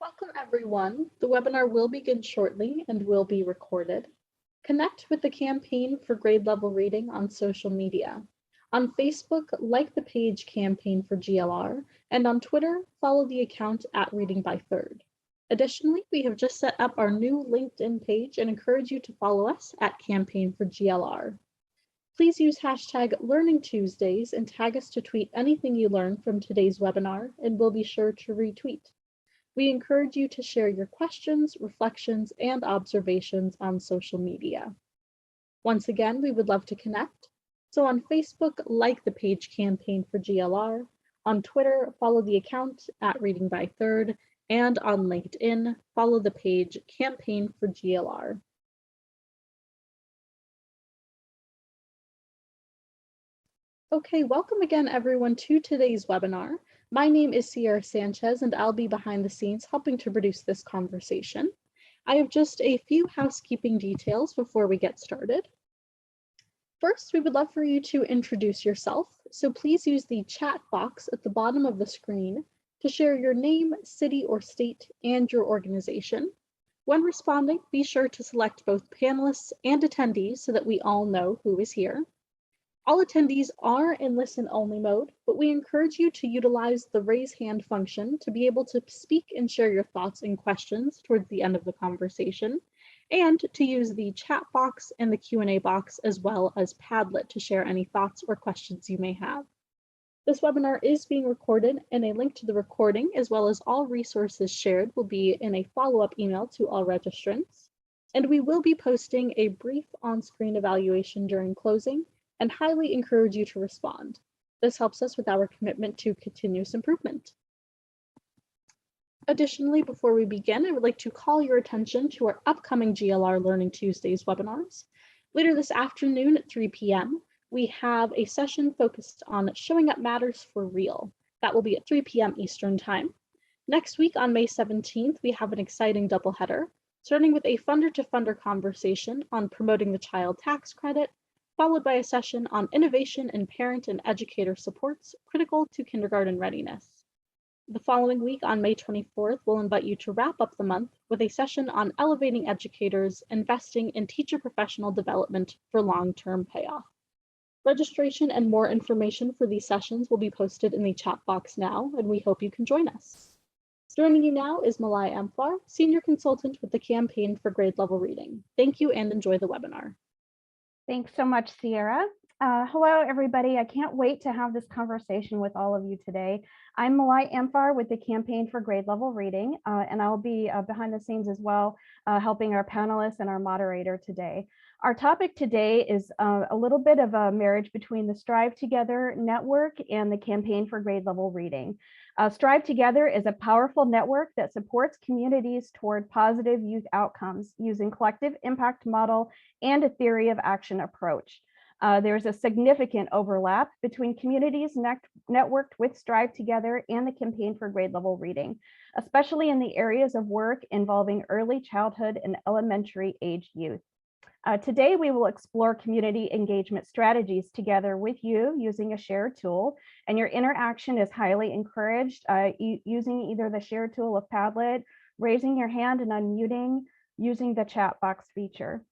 Welcome everyone. The webinar will begin shortly and will be recorded. Connect with the Campaign for Grade Level Reading on social media. On Facebook, like the page Campaign for GLR, and on Twitter, follow the account @ReadingByThird. Additionally, we have just set up our new LinkedIn page and encourage you to follow us at Campaign for GLR. Please use hashtag Learning Tuesdays and tag us to tweet anything you learn from today's webinar, and we'll be sure to retweet. We encourage you to share your questions, reflections, and observations on social media. Once again, we would love to connect. So on Facebook, like the page Campaign for GLR. On Twitter, follow the account @ReadingByThird. And on LinkedIn, follow the page Campaign for GLR. Okay, welcome again everyone to today's webinar. My name is Sierra Sanchez and I'll be behind the scenes helping to produce this conversation. I have just a few housekeeping details before we get started. First, we would love for you to introduce yourself, so please use the chat box at the bottom of the screen to share your name, city or state, and your organization. When responding, be sure to select both panelists and attendees so that we all know who is here. All attendees are in listen-only mode, but we encourage you to utilize the raise hand function to be able to speak and share your thoughts and questions towards the end of the conversation, and to use the chat box and the Q&A box as well as Padlet to share any thoughts or questions you may have. This webinar is being recorded, and a link to the recording as well as all resources shared will be in a follow-up email to all registrants. And we will be posting a brief on-screen evaluation during closing, and highly encourage you to respond. This helps us with our commitment to continuous improvement. Additionally, before we begin, I would like to call your attention to our upcoming GLR Learning Tuesdays webinars. Later this afternoon at 3 p.m., we have a session focused on showing up matters for real. That will be at 3 p.m. Eastern Time. Next week on May 17th, we have an exciting doubleheader, starting with a funder-to-funder conversation on promoting the child tax credit, followed by a session on innovation in parent and educator supports critical to kindergarten readiness. The following week on May 24th, we'll invite you to wrap up the month with a session on elevating educators, investing in teacher professional development for long-term payoff. Registration and more information for these sessions will be posted in the chat box now, and we hope you can join us. Joining you now is Malai Amfar, Senior Consultant with the Campaign for Grade Level Reading. Thank you and enjoy the webinar. Thanks so much, Sierra. Hello, everybody. I can't wait to have this conversation with all of you today. I'm Malai Amfar with the Campaign for Grade Level Reading, and I'll be behind the scenes as well, helping our panelists and our moderator today. Our topic today is a little bit of a marriage between the Strive Together network and the Campaign for Grade Level Reading. Strive Together is a powerful network that supports communities toward positive youth outcomes using collective impact model and a theory of action approach. There's a significant overlap between communities networked with Strive Together and the Campaign for Grade Level Reading, especially in the areas of work involving early childhood and elementary age youth. Today, we will explore community engagement strategies together with you using a shared tool, and your interaction is highly encouraged using either the shared tool of Padlet, raising your hand and unmuting, using the chat box feature.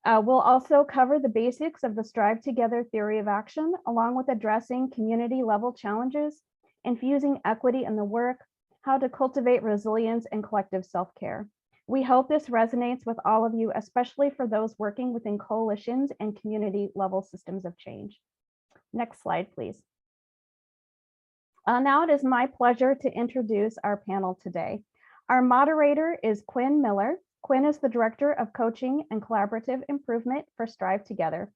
We'll also cover the basics of the Strive Together theory of action, along with addressing community level challenges, infusing equity in the work, how to cultivate resilience and collective self-care. We hope this resonates with all of you, especially for those working within coalitions and community level systems of change. Next slide, please. Now it is my pleasure to introduce our panel today. Our moderator is Quinn Miller. Quinn is the Director of Coaching and Collaborative Improvement for Strive Together.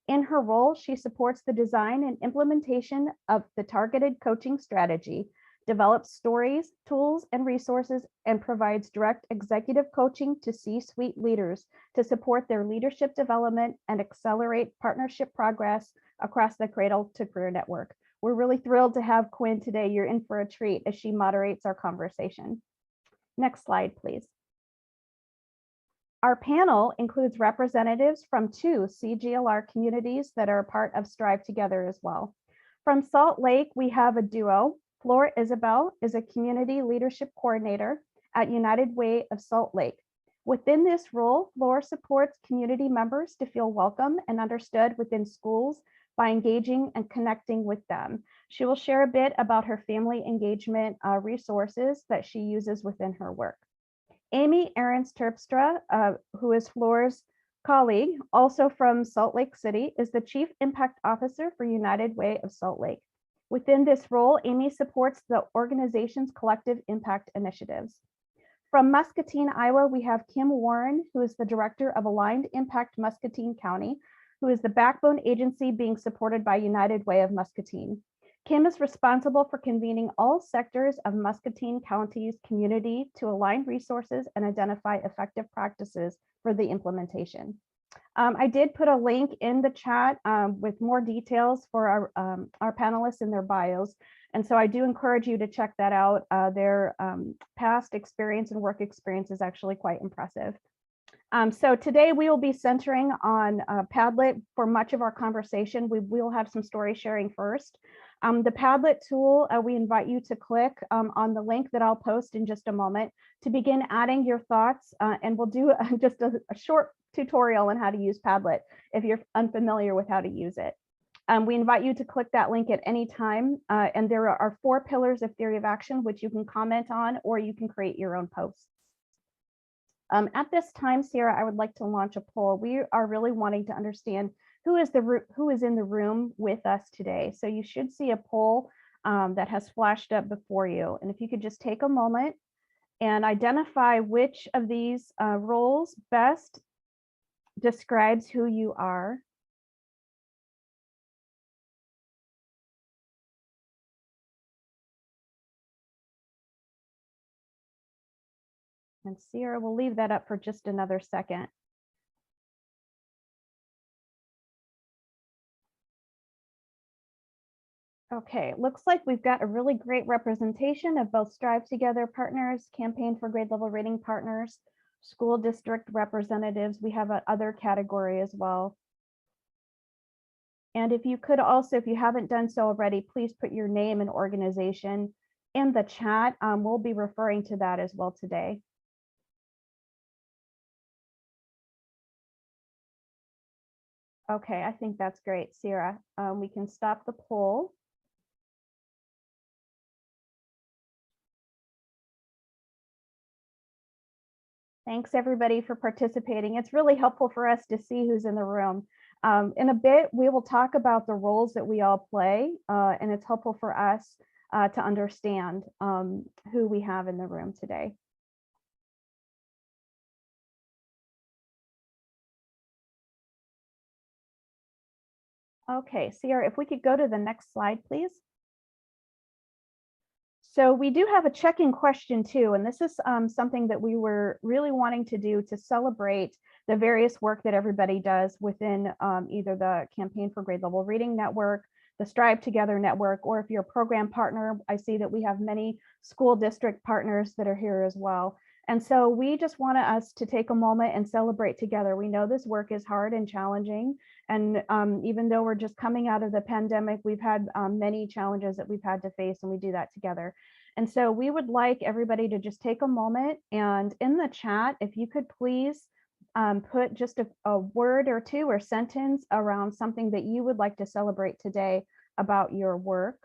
In her role, she supports the design and implementation of the targeted coaching strategy, develops stories, tools, and resources, and provides direct executive coaching to C-suite leaders to support their leadership development and accelerate partnership progress across the Cradle to Career Network. We're really thrilled to have Quinn today. You're in for a treat as she moderates our conversation. Next slide, please. Our panel includes representatives from 2 CGLR communities that are a part of Strive Together as well. From Salt Lake, we have a duo. Flor Isabel is a community leadership coordinator at United Way of Salt Lake. Within this role, Laura supports community members to feel welcome and understood within schools by engaging and connecting with them. She will share a bit about her family engagement resources that she uses within her work. Amy Ahrens Terpstra, who is Laura's colleague, also from Salt Lake City, is the Chief Impact Officer for United Way of Salt Lake. Within this role, Amy supports the organization's collective impact initiatives. From Muscatine, Iowa, we have Kim Warren, who is the Director of Aligned Impact Muscatine County, who is the backbone agency being supported by United Way of Muscatine. Kim is responsible for convening all sectors of Muscatine County's community to align resources and identify effective practices for the implementation. I did put a link in the chat with more details for our panelists and their bios. And so I do encourage you to check that out. Their past experience and work experience is actually quite impressive. So today we will be centering on Padlet for much of our conversation. We will have some story sharing first. The Padlet tool, we invite you to click on the link that I'll post in just a moment to begin adding your thoughts, and we'll do just a short tutorial on how to use Padlet if you're unfamiliar with how to use it. We invite you to click that link at any time, and there are 4 pillars of theory of action which you can comment on, or you can create your own posts. At this time, Sierra, I would like to launch a poll. We are really wanting to understand who is in the room with us today. So you should see a poll that has flashed up before you. And if you could just take a moment and identify which of these roles best describes who you are. And Sierra, we'll leave that up for just another second. Okay, looks like we've got a really great representation of both Strive Together partners, Campaign for Grade Level Reading partners, school district representatives. We have another category as well. And if you could also, if you haven't done so already, please put your name and organization in the chat. We'll be referring to that as well today. Okay, I think that's great, Sierra. We can stop the poll. Thanks everybody for participating. It's really helpful for us to see who's in the room. In a bit, we will talk about the roles that we all play, and it's helpful for us to understand who we have in the room today. Okay, Sierra, if we could go to the next slide, please. So we do have a check-in question too, and this is something that we were really wanting to do to celebrate the various work that everybody does within either the Campaign for Grade Level Reading Network, the Strive Together Network, or if you're a program partner, I see that we have many school district partners that are here as well. And so we just want us to take a moment and celebrate together. We know this work is hard and challenging. And even though we're just coming out of the pandemic, we've had many challenges that we've had to face, and we do that together. And so we would like everybody to just take a moment, and in the chat, if you could please put just a word or two or sentence around something that you would like to celebrate today about your work.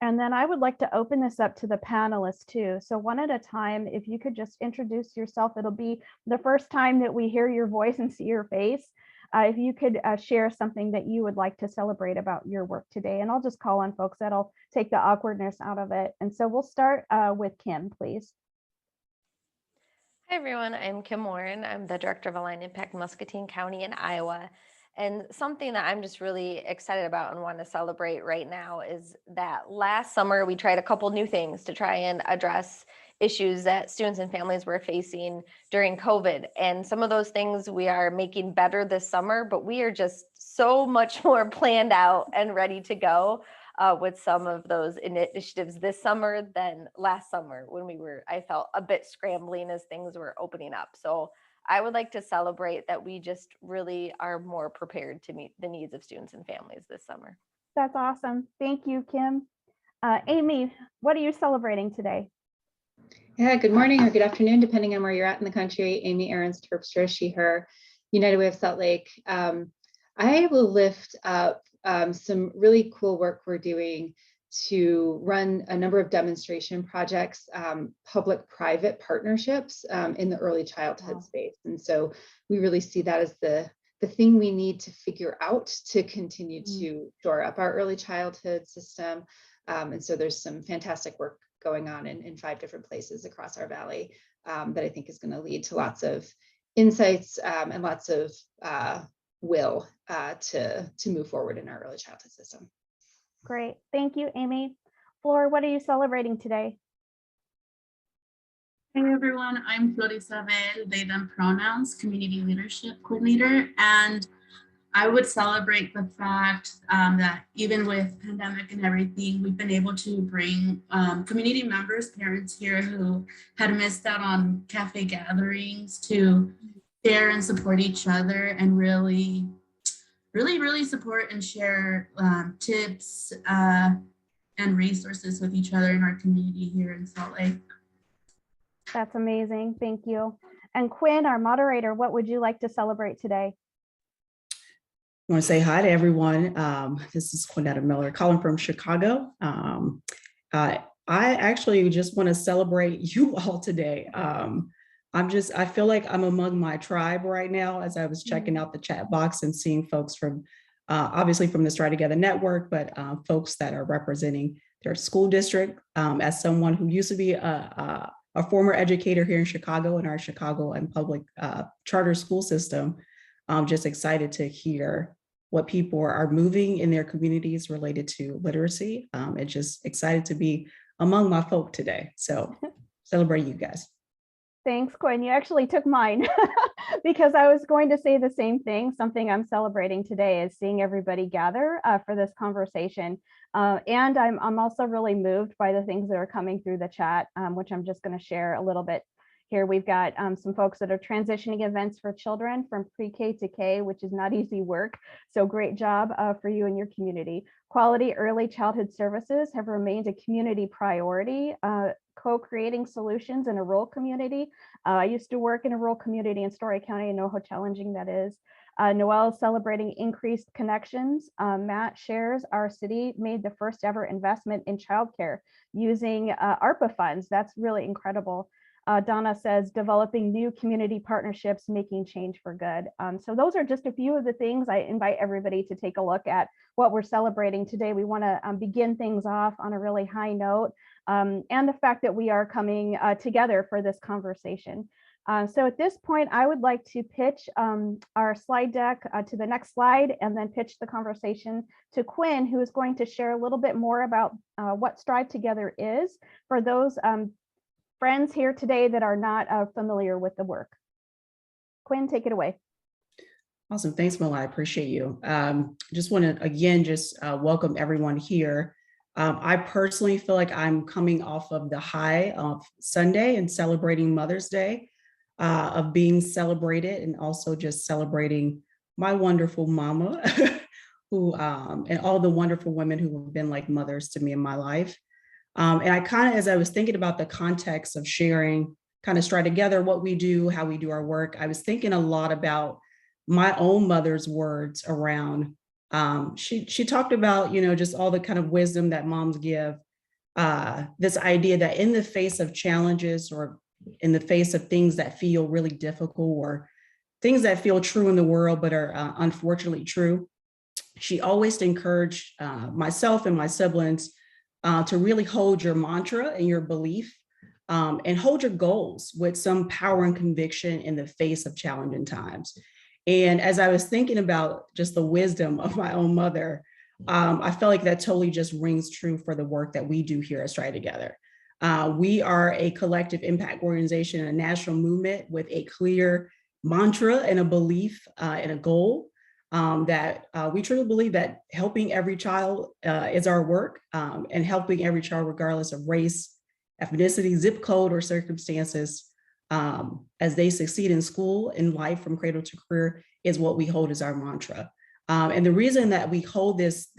And then I would like to open this up to the panelists too. So one at a time, if you could just introduce yourself, it'll be the first time that we hear your voice and see your face. If you could share something that you would like to celebrate about your work today, and I'll just call on folks, that'll take the awkwardness out of it. And so we'll start with Kim, please. Hi everyone, I'm Kim Warren. I'm the Director of Aligned Impact Muscatine County in Iowa. And something that I'm just really excited about and want to celebrate right now is that last summer we tried a couple new things to try and address issues that students and families were facing during COVID. And some of those things we are making better this summer, but we are just so much more planned out and ready to go with some of those initiatives this summer than last summer when I felt a bit scrambling as things were opening up. So I would like to celebrate that we just really are more prepared to meet the needs of students and families this summer. That's awesome. Thank you, Kim. Amy, what are you celebrating today? Yeah, good morning or good afternoon, depending on where you're at in the country. Amy Aarons, Terpstra, she, her, United Way of Salt Lake. I will lift up some really cool work we're doing to run a number of demonstration projects, public-private partnerships in the early childhood space. And so we really see that as the thing we need to figure out to continue to shore up our early childhood system. And so there's some fantastic work going on in 5 different places across our valley that I think is going to lead to lots of insights and lots of will to move forward in our early childhood system. Great. Thank you, Amy. Flor, what are you celebrating today? Hey everyone, I'm Flor Isabel, they them pronouns, community leadership coordinator, and I would celebrate the fact that even with pandemic and everything, we've been able to bring community members, parents here who had missed out on cafe gatherings to share and support each other and really support and share tips and resources with each other in our community here in Salt Lake. That's amazing. Thank you. And Quinn, our moderator, what would you like to celebrate today? I want to say hi to everyone. This is Quinetta Miller calling from Chicago. I actually just want to celebrate you all today. I feel like I'm among my tribe right now as I was checking out the chat box and seeing folks from, obviously from the Stride Together Network, but folks that are representing their school district. As someone who used to be a former educator here in Chicago in our Chicago and public charter school system, I'm just excited to hear what people are moving in their communities related to literacy. And just excited to be among my folk today. So celebrate you guys. Thanks, Quinn. You actually took mine because I was going to say the same thing. Something I'm celebrating today is seeing everybody gather for this conversation. And I'm also really moved by the things that are coming through the chat, which I'm just going to share a little bit. Here we've got some folks that are transitioning events for children from pre-K to K, which is not easy work. So great job for you and your community. Quality early childhood services have remained a community priority. Co-creating solutions in a rural community. I used to work in a rural community in Story County. I know how challenging that is. Noel is celebrating increased connections. Matt shares our city made the first ever investment in childcare using ARPA funds. That's really incredible. Donna says developing new community partnerships, making change for good. So those are just a few of the things. I invite everybody to take a look at what we're celebrating today. We want to begin things off on a really high note, and the fact that we are coming together for this conversation. So at this point, I would like to pitch our slide deck to the next slide and then pitch the conversation to Quinn, who is going to share a little bit more about what Strive Together is for those friends here today that are not familiar with the work. Quinn, take it away. Awesome. Thanks, Mila. I appreciate you. Just want to, again, just welcome everyone here. I personally feel like I'm coming off of the high of Sunday and celebrating Mother's Day, of being celebrated and also just celebrating my wonderful mama who and all the wonderful women who have been like mothers to me in my life. And I kind of, as I was thinking about the context of sharing, kind of Stride Together, what we do, how we do our work, I was thinking a lot about my own mother's words around, she talked about, you know, just all the kind of wisdom that moms give, this idea that in the face of challenges or in the face of things that feel really difficult or things that feel true in the world, but are unfortunately true, she always encouraged myself and my siblings to really hold your mantra and your belief and hold your goals with some power and conviction in the face of challenging times. And as I was thinking about just the wisdom of my own mother, I felt like that totally just rings true for the work that we do here at Stride Together. We are a collective impact organization and a national movement with a clear mantra and a belief and a goal that we truly believe that helping every child is our work, and helping every child regardless of race, ethnicity, zip code, or circumstances as they succeed in school, in life, from cradle to career, is what we hold as our mantra. And the reason that we hold this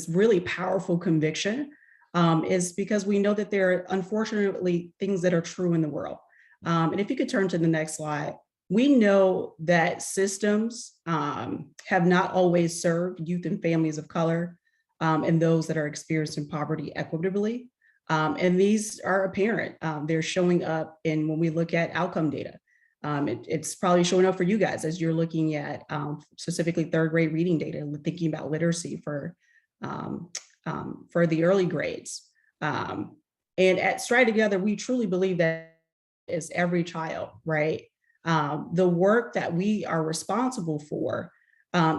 really powerful conviction is because we know that there are unfortunately things that are true in the world. And if you could turn to the next slide, we know that systems have not always served youth and families of color and those that are experiencing poverty equitably. And these are apparent. They're showing up in when we look at outcome data. It's probably showing up for you guys as you're looking at specifically third grade reading data, thinking about literacy for the early grades. And at Stride Together, we truly believe that is every child, right? The work that we are responsible for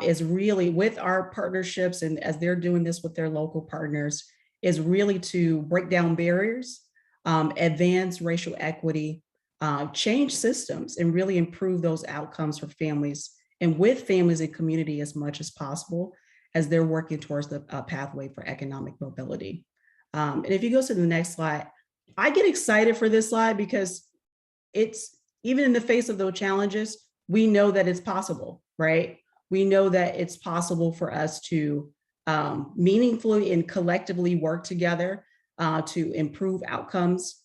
is really with our partnerships, and as they're doing this with their local partners, is really to break down barriers, advance racial equity, change systems, and really improve those outcomes for families and with families and community as much as possible as they're working towards the pathway for economic mobility. And if you go to the next slide, I get excited for this slide because it's even in the face of those challenges, we know that it's possible, right? We know that it's possible for us to meaningfully and collectively work together to improve outcomes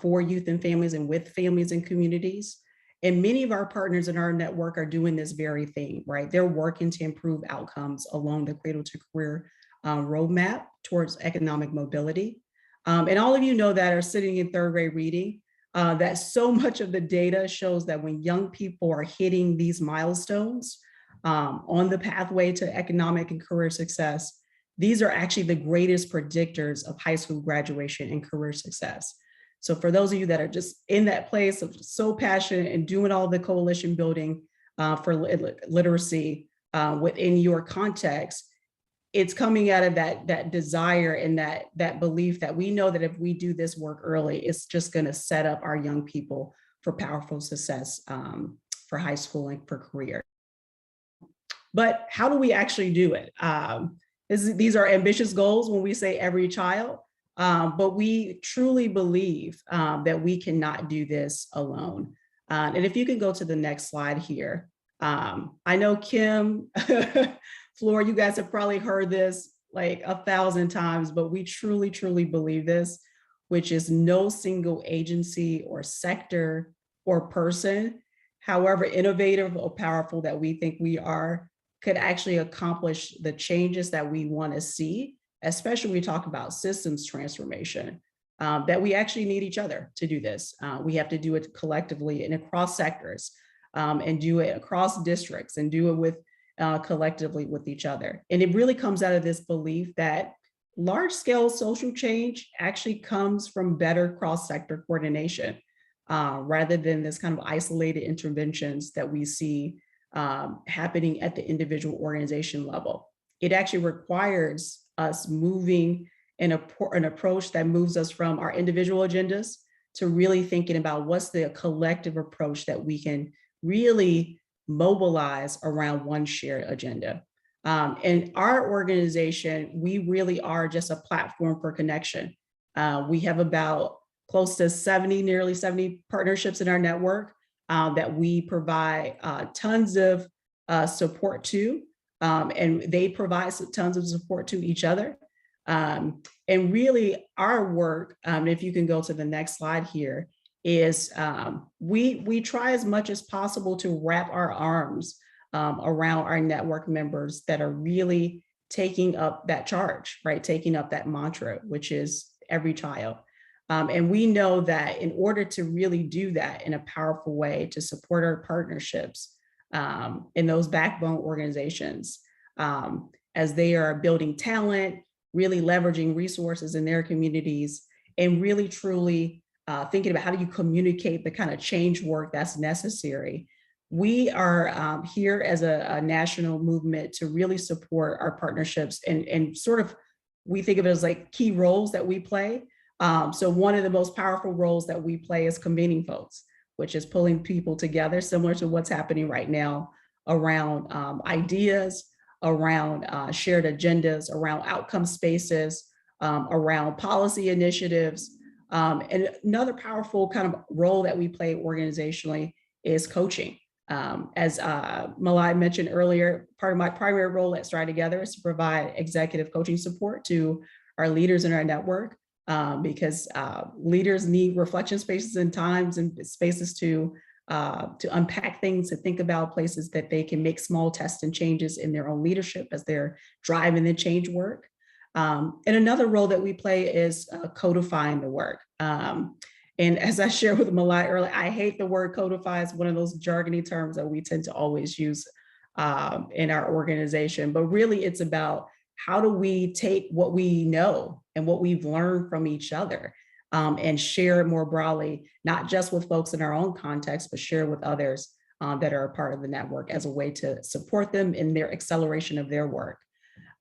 for youth and families and with families and communities. And many of our partners in our network are doing this very thing, right? They're working to improve outcomes along the Cradle to Career roadmap towards economic mobility. And all of you know that are sitting in third grade reading, that so much of the data shows that when young people are hitting these milestones on the pathway to economic and career success, these are actually the greatest predictors of high school graduation and career success. So for those of you that are just in that place of so passionate and doing all the coalition building for literacy within your context, it's coming out of that desire and that belief that we know that if we do this work early, it's just going to set up our young people for powerful success for high school and for career. But how do we actually do it? These are ambitious goals when we say every child. But we truly believe that we cannot do this alone. And if you can go to the next slide here, I know Kim, Flora, you guys have probably heard this like 1,000 times, but we truly, truly believe this, which is no single agency or sector or person, however innovative or powerful that we think we are, could actually accomplish the changes that we want to see, especially when we talk about systems transformation, that we actually need each other to do this. We have to do it collectively and across sectors and do it across districts and do it with collectively with each other. And it really comes out of this belief that large scale social change actually comes from better cross-sector coordination rather than this kind of isolated interventions that we see happening at the individual organization level. It actually requires us moving an approach that moves us from our individual agendas to really thinking about what's the collective approach that we can really mobilize around one shared agenda. And our organization, we really are just a platform for connection. We have about close to nearly 70 partnerships in our network that we provide tons of support to. And they provide tons of support to each other. And really our work, if you can go to the next slide here, is we try as much as possible to wrap our arms around our network members that are really taking up that charge, right? Taking up that mantra, which is every child. And we know that in order to really do that in a powerful way to support our partnerships, in those backbone organizations, as they are building talent, really leveraging resources in their communities, and really truly thinking about how do you communicate the kind of change work that's necessary. We are here as a national movement to really support our partnerships and sort of, we think of it as like key roles that we play. So one of the most powerful roles that we play is convening folks, which is pulling people together, similar to what's happening right now around ideas, around shared agendas, around outcome spaces, around policy initiatives. And another powerful kind of role that we play organizationally is coaching. As Malai mentioned earlier, part of my primary role at Stride Together is to provide executive coaching support to our leaders in our network, because leaders need reflection spaces and times and spaces to unpack things, to think about places that they can make small tests and changes in their own leadership as they're driving the change work. And another role that we play is codifying the work. And as I shared with Malai earlier, I hate the word codify. It's one of those jargony terms that we tend to always use in our organization. But really, it's about how do we take what we know and what we've learned from each other and share it more broadly, not just with folks in our own context, but share with others that are a part of the network as a way to support them in their acceleration of their work.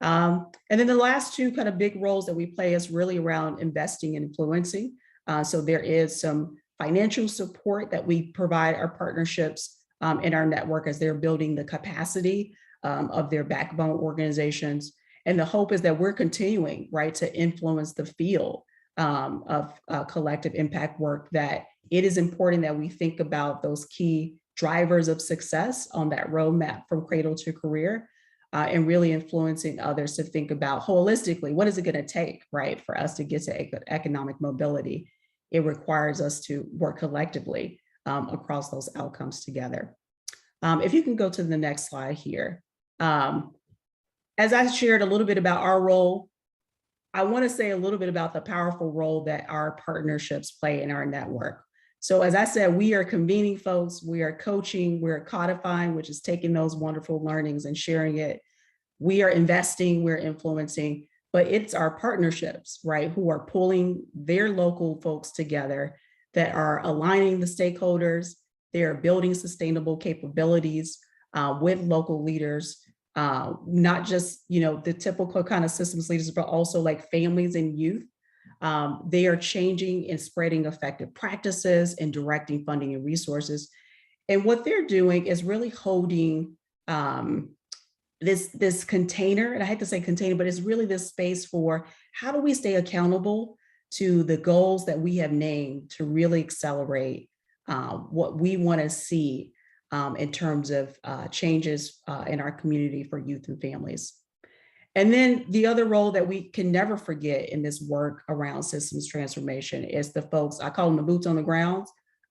And then the last two kind of big roles that we play is really around investing and influencing. So there is some financial support that we provide our partnerships in our network as they're building the capacity of their backbone organizations. And the hope is that we're continuing, right, to influence the field of collective impact work, that it is important that we think about those key drivers of success on that roadmap from cradle to career, and really influencing others to think about holistically, what is it going to take, right, for us to get to economic mobility? It requires us to work collectively across those outcomes together. If you can go to the next slide here. As I shared a little bit about our role, I want to say a little bit about the powerful role that our partnerships play in our network. So as I said, we are convening folks, we are coaching, we're codifying, which is taking those wonderful learnings and sharing it. We are investing, we're influencing, but it's our partnerships, right, who are pulling their local folks together, that are aligning the stakeholders. They are building sustainable capabilities with local leaders, not just, the typical kind of systems leaders, but also like families and youth. They are changing and spreading effective practices and directing funding and resources. And what they're doing is really holding this container, and I hate to say container, but it's really this space for how do we stay accountable to the goals that we have named to really accelerate what we want to see in terms of changes in our community for youth and families. And then the other role that we can never forget in this work around systems transformation is the folks, I call them the boots on the ground.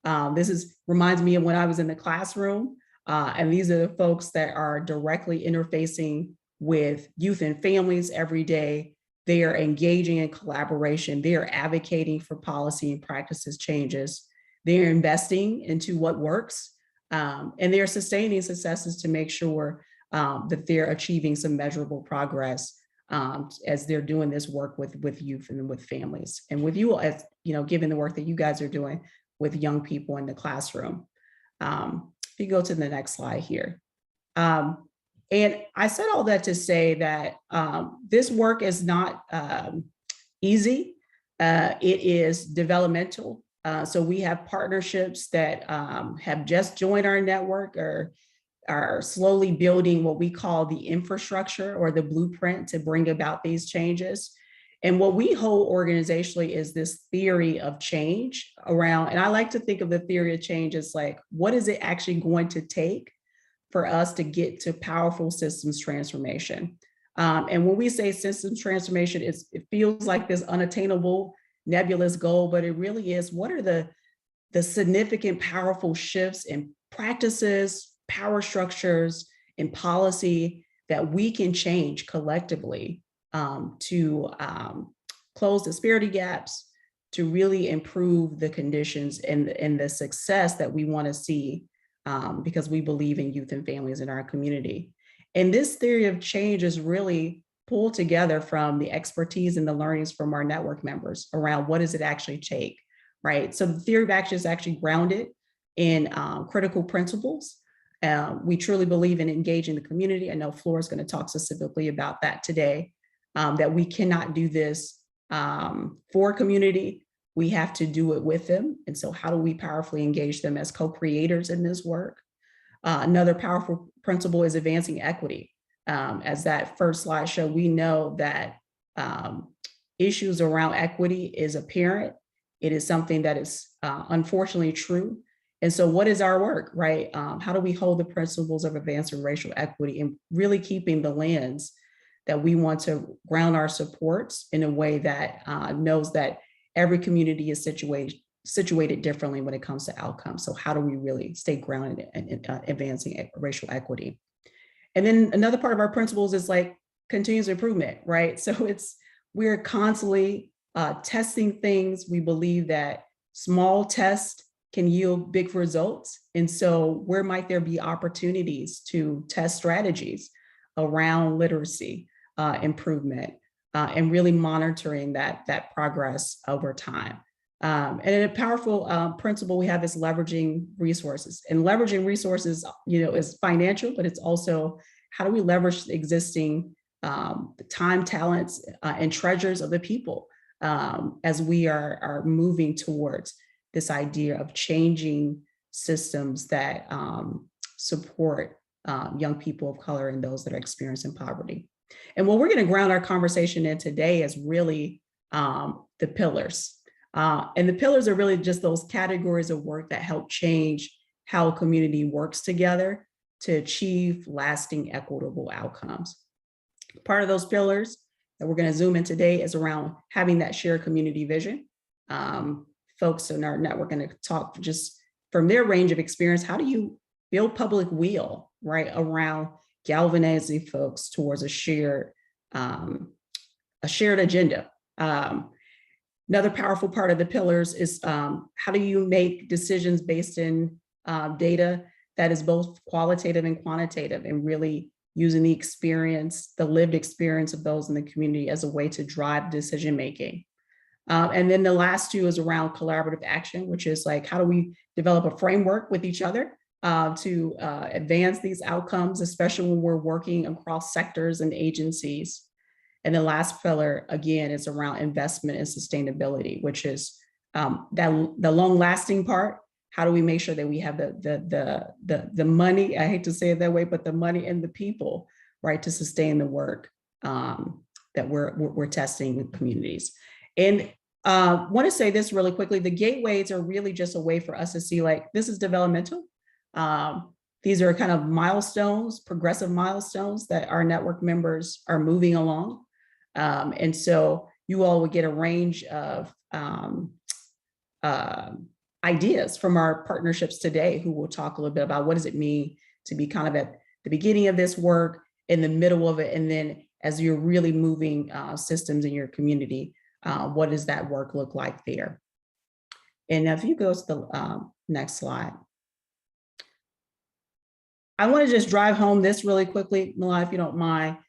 Reminds me of when I was in the classroom, and these are the folks that are directly interfacing with youth and families every day. They are engaging in collaboration. They are advocating for policy and practices changes. They are investing into what works, and they are sustaining successes to make sure that they're achieving some measurable progress as they're doing this work with youth and with families, and with you, as given the work that you guys are doing with young people in the classroom. If you go to the next slide here. And I said all that to say that this work is not easy. It is developmental. So we have partnerships that have just joined our network, or are slowly building what we call the infrastructure or the blueprint to bring about these changes. And what we hold organizationally is this theory of change around, and I like to think of the theory of change as like, what is it actually going to take for us to get to powerful systems transformation? And when we say systems transformation, it feels like this unattainable, nebulous goal, but it really is, what are the significant, powerful shifts in practices, power structures, and policy that we can change collectively to close disparity gaps, to really improve the conditions and the success that we want to see, because we believe in youth and families in our community. And this theory of change is really pulled together from the expertise and the learnings from our network members around what does it actually take, right? So the theory of action is actually grounded in critical principles. We truly believe in engaging the community. I know Flora is going to talk specifically about that today, that we cannot do this for community. We have to do it with them. And so how do we powerfully engage them as co-creators in this work? Another powerful principle is advancing equity. As that first slide showed, we know that issues around equity is apparent. It is something that is unfortunately true. And so what is our work, right? How do we hold the principles of advancing racial equity and really keeping the lens that we want to ground our supports in a way that knows that every community is situated differently when it comes to outcomes. So how do we really stay grounded in advancing racial equity? And then another part of our principles is like continuous improvement, right? So we're constantly testing things. We believe that small tests can yield big results. And so where might there be opportunities to test strategies around literacy improvement and really monitoring that progress over time? And a powerful principle we have is leveraging resources. And leveraging resources, is financial, but it's also how do we leverage the existing time, talents, and treasures of the people as we are moving towards this idea of changing systems that support young people of color and those that are experiencing poverty. And what we're going to ground our conversation in today is really the pillars. And the pillars are really just those categories of work that help change how a community works together to achieve lasting equitable outcomes. Part of those pillars that we're going to zoom in today is around having that shared community vision. Folks in our network are going to talk just from their range of experience. How do you build public will, right, around galvanizing folks towards a shared agenda? Another powerful part of the pillars is how do you make decisions based in data that is both qualitative and quantitative, and really using the experience, the lived experience of those in the community as a way to drive decision making. And then the last two is around collaborative action, which is like, how do we develop a framework with each other to advance these outcomes, especially when we're working across sectors and agencies. And the last pillar, again, is around investment and sustainability, which is the long-lasting part. How do we make sure that we have the money, I hate to say it that way, but the money and the people, right, to sustain the work that we're testing in communities. And want to say this really quickly, the gateways are really just a way for us to see, like, this is developmental. These are kind of milestones, progressive milestones that our network members are moving along. And so you all would get a range of ideas from our partnerships today, who will talk a little bit about what does it mean to be kind of at the beginning of this work, in the middle of it, and then as you're really moving systems in your community, what does that work look like there? And if you go to the next slide. I want to just drive home this really quickly, Malai, if you don't mind.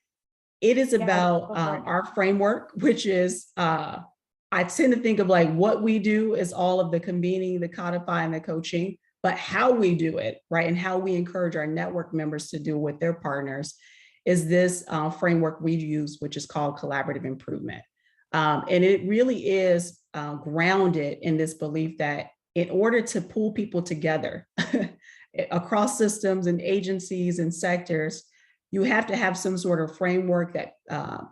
It is about our framework, which is, I tend to think of like what we do is all of the convening, the codifying, the coaching, but how we do it, right? And how we encourage our network members to do with their partners is this framework we use, which is called collaborative improvement. And it really is grounded in this belief that in order to pull people together across systems and agencies and sectors, you have to have some sort of framework that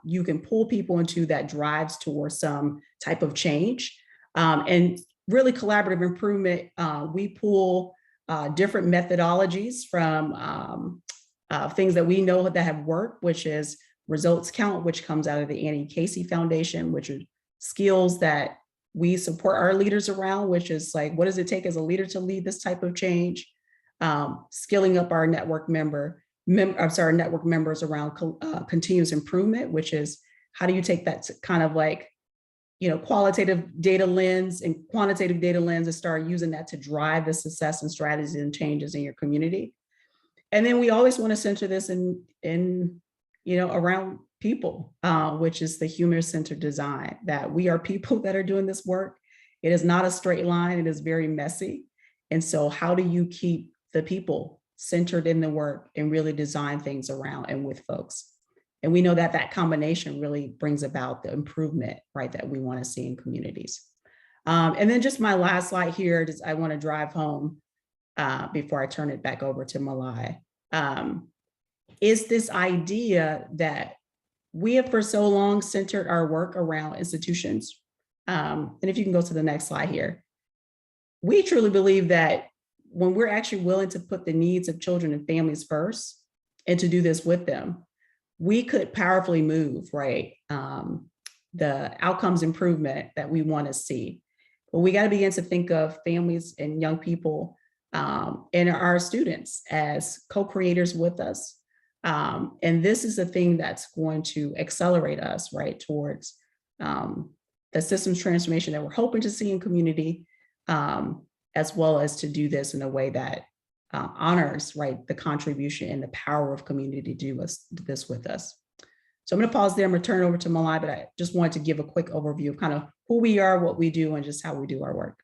you can pull people into that drives towards some type of change. And really collaborative improvement, we pull different methodologies from things that we know that have worked, which is results count, which comes out of the Annie Casey Foundation, which are skills that we support our leaders around, which is like, what does it take as a leader to lead this type of change? Skilling up our network members around continuous improvement, which is how do you take that kind of like, qualitative data lens and quantitative data lens and start using that to drive the success and strategies and changes in your community. And then we always want to center this in around people, which is the human-centered design, that we are people that are doing this work. It is not a straight line, it is very messy. And so how do you keep the people centered in the work and really design things around and with folks? And we know that that combination really brings about the improvement, right, that we want to see in communities. And then just my last slide here, I want to drive home before I turn it back over to Malai, is this idea that we have for so long centered our work around institutions. And if you can go to the next slide here, we truly believe that when we're actually willing to put the needs of children and families first and to do this with them, we could powerfully move, right? The outcomes improvement that we want to see. But we got to begin to think of families and young people and our students as co-creators with us. And this is the thing that's going to accelerate us, right, towards the systems transformation that we're hoping to see in community, as well as to do this in a way that honors, right, the contribution and the power of community to do this with us. So I'm going to pause there. I'm going to turn it over to Malai, but I just wanted to give a quick overview of kind of who we are, what we do, and just how we do our work.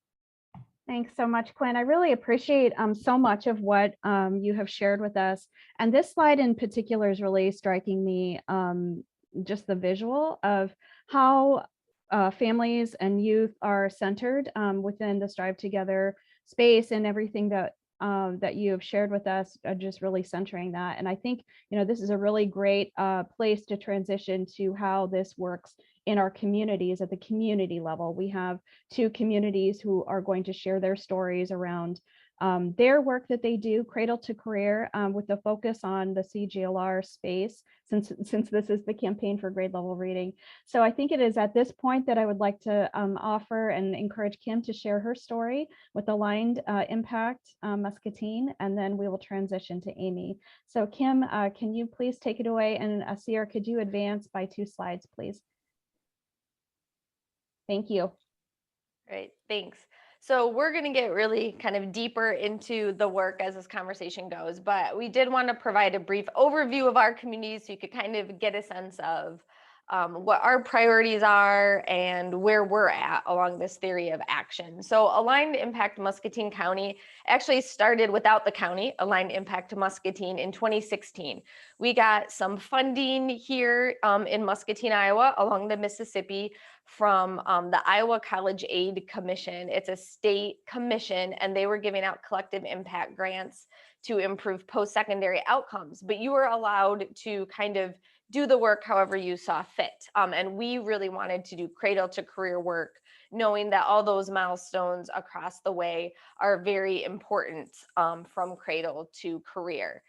Thanks so much, Quinn. I really appreciate so much of what you have shared with us. And this slide in particular is really striking me, just the visual of how families and youth are centered within the Strive Together space, and everything that that you have shared with us, just really centering that. And I think, this is a really great place to transition to how this works in our communities at the community level. We have 2 communities who are going to share their stories around their work that they do, Cradle to Career, with the focus on the CGLR space, since this is the Campaign for Grade Level Reading. So I think it is at this point that I would like to offer and encourage Kim to share her story with Aligned Impact Muscatine, and then we will transition to Amy. So Kim, can you please take it away? And Sierra, could you advance by 2 slides, please? Thank you. Great, thanks. So we're going to get really kind of deeper into the work as this conversation goes, but we did want to provide a brief overview of our community so you could kind of get a sense of what our priorities are and where we're at along this theory of action. So Aligned Impact Muscatine County actually started without the county, Aligned Impact Muscatine, in 2016. We got some funding here in Muscatine, Iowa, along the Mississippi, from the Iowa College Aid Commission. It's a state commission, and they were giving out collective impact grants to improve post-secondary outcomes, but you were allowed to kind of do the work however you saw fit. And we really wanted to do cradle to career work, knowing that all those milestones across the way are very important from cradle to career.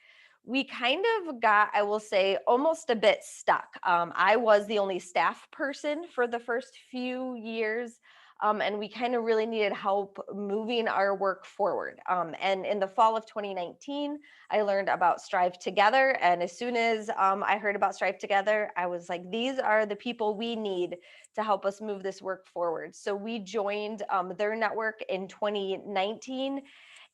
We kind of got, I will say, almost a bit stuck. I was the only staff person for the first few years, and we kind of really needed help moving our work forward. And in the fall of 2019, I learned about Strive Together. And as soon as I heard about Strive Together, I was like, these are the people we need to help us move this work forward. So we joined their network in 2019.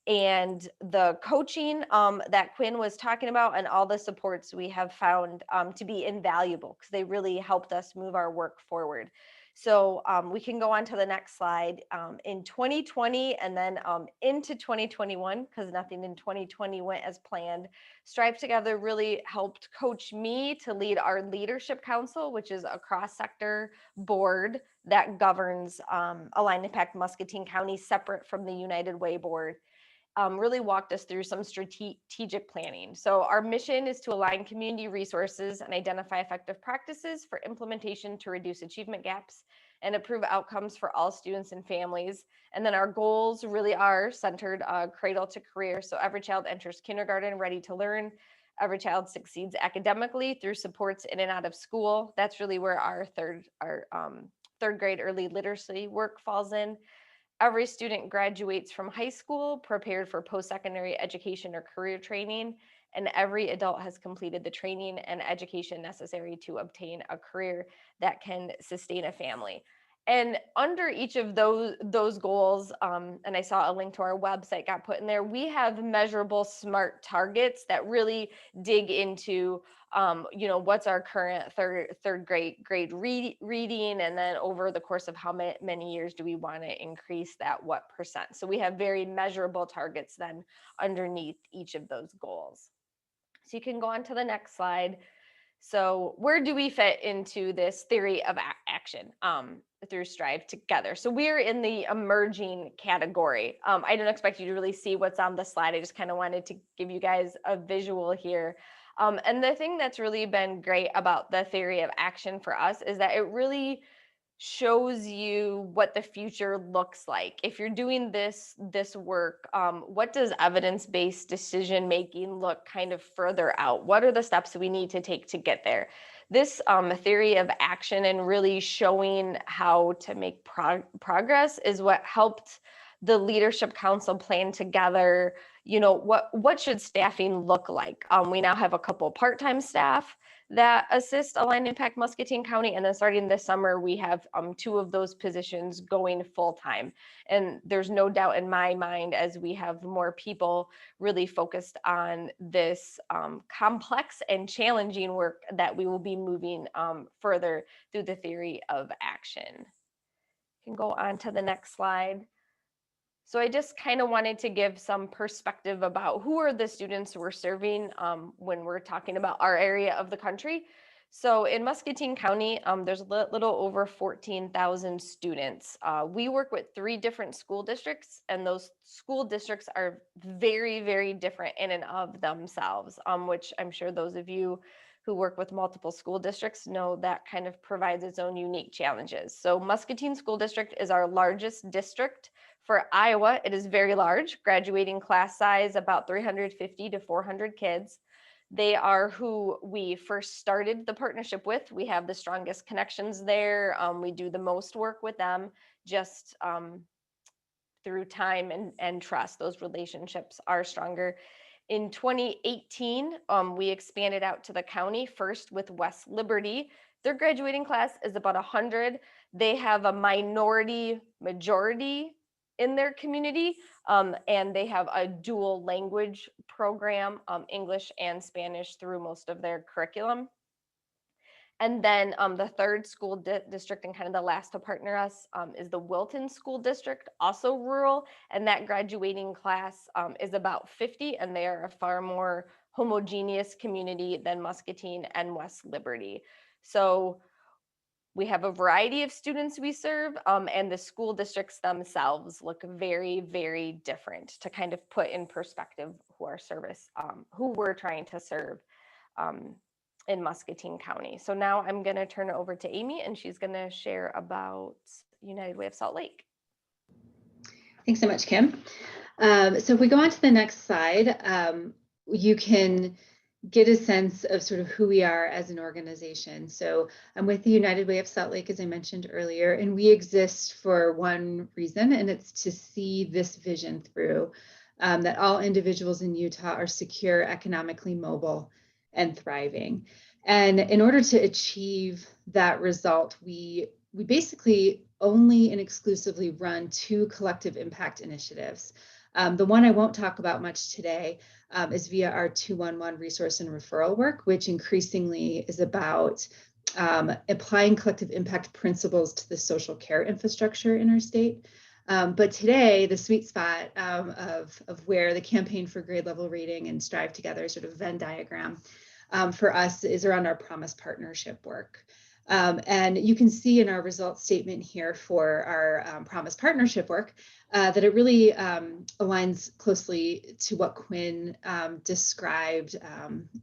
And the coaching that Quinn was talking about and all the supports we have found to be invaluable, because they really helped us move our work forward. So we can go on to the next slide. In 2020 and then into 2021, because nothing in 2020 went as planned, Strive Together really helped coach me to lead our Leadership Council, which is a cross-sector board that governs Aligned Impact Muscatine County, separate from the United Way Board. Really walked us through some strategic planning. So our mission is to align community resources and identify effective practices for implementation to reduce achievement gaps and improve outcomes for all students and families. And then our goals really are centered cradle to career. So every child enters kindergarten ready to learn. Every child succeeds academically through supports in and out of school. That's really where our third grade early literacy work falls in. Every student graduates from high school prepared for post-secondary education or career training, and every adult has completed the training and education necessary to obtain a career that can sustain a family. And under each of those goals, and I saw a link to our website got put in there, we have measurable SMART targets that really dig into what's our current third grade reading, and then over the course of how many years do we want to increase that, what percent. So we have very measurable targets then underneath each of those goals. So you can go on to the next slide. So where do we fit into this theory of action through Strive Together? So we're in the emerging category. I don't expect you to really see what's on the slide. I just kind of wanted to give you guys a visual here. And the thing that's really been great about the theory of action for us is that it really shows you what the future looks like. If you're doing this work, what does evidence-based decision making look kind of further out? What are the steps we need to take to get there? This theory of action and really showing how to make progress is what helped the Leadership Council plan together, what should staffing look like? We now have a couple part-time staff that assist Aligned Impact Muscatine County. And then starting this summer, we have 2 of those positions going full-time. And there's no doubt in my mind, as we have more people really focused on this complex and challenging work, that we will be moving further through the theory of action. You can go on to the next slide. So I just kind of wanted to give some perspective about who are the students we're serving when we're talking about our area of the country. So in Muscatine County, there's a little over 14,000 students. We work with 3 different school districts, and those school districts are very, very different in and of themselves, which I'm sure those of you who work with multiple school districts know that kind of provides its own unique challenges. So Muscatine School District is our largest district. For Iowa, it is very large, graduating class size about 350 to 400 kids. They are who we first started the partnership with. We have the strongest connections there. We do the most work with them just through time and trust. Those relationships are stronger. In 2018, we expanded out to the county, first with West Liberty. Their graduating class is about 100. They have a minority majority in their community, and they have a dual language program, English and Spanish, through most of their curriculum. And then the third school district, and kind of the last to partner us, is the Wilton School District, also rural, and that graduating class is about 50, and they are a far more homogeneous community than Muscatine and West Liberty. So we have a variety of students we serve, and the school districts themselves look very, very different, to kind of put in perspective who we're trying to serve in Muscatine County. So now I'm going to turn it over to Amy, and she's going to share about United Way of Salt Lake. Thanks so much, Kim. So if we go on to the next slide, you can get a sense of sort of who we are as an organization. So I'm with the United Way of Salt Lake, as I mentioned earlier, and we exist for one reason, and it's to see this vision through, that all individuals in Utah are secure, economically mobile, and thriving. And in order to achieve that result, we basically only and exclusively run 2 collective impact initiatives. The one I won't talk about much today is via our 211 resource and referral work, which increasingly is about applying collective impact principles to the social care infrastructure in our state. But today, the sweet spot of where the Campaign for Grade Level Reading and Strive Together sort of Venn diagram for us is around our Promise Partnership work. And you can see in our results statement here for our Promise Partnership work that it really aligns closely to what Quinn described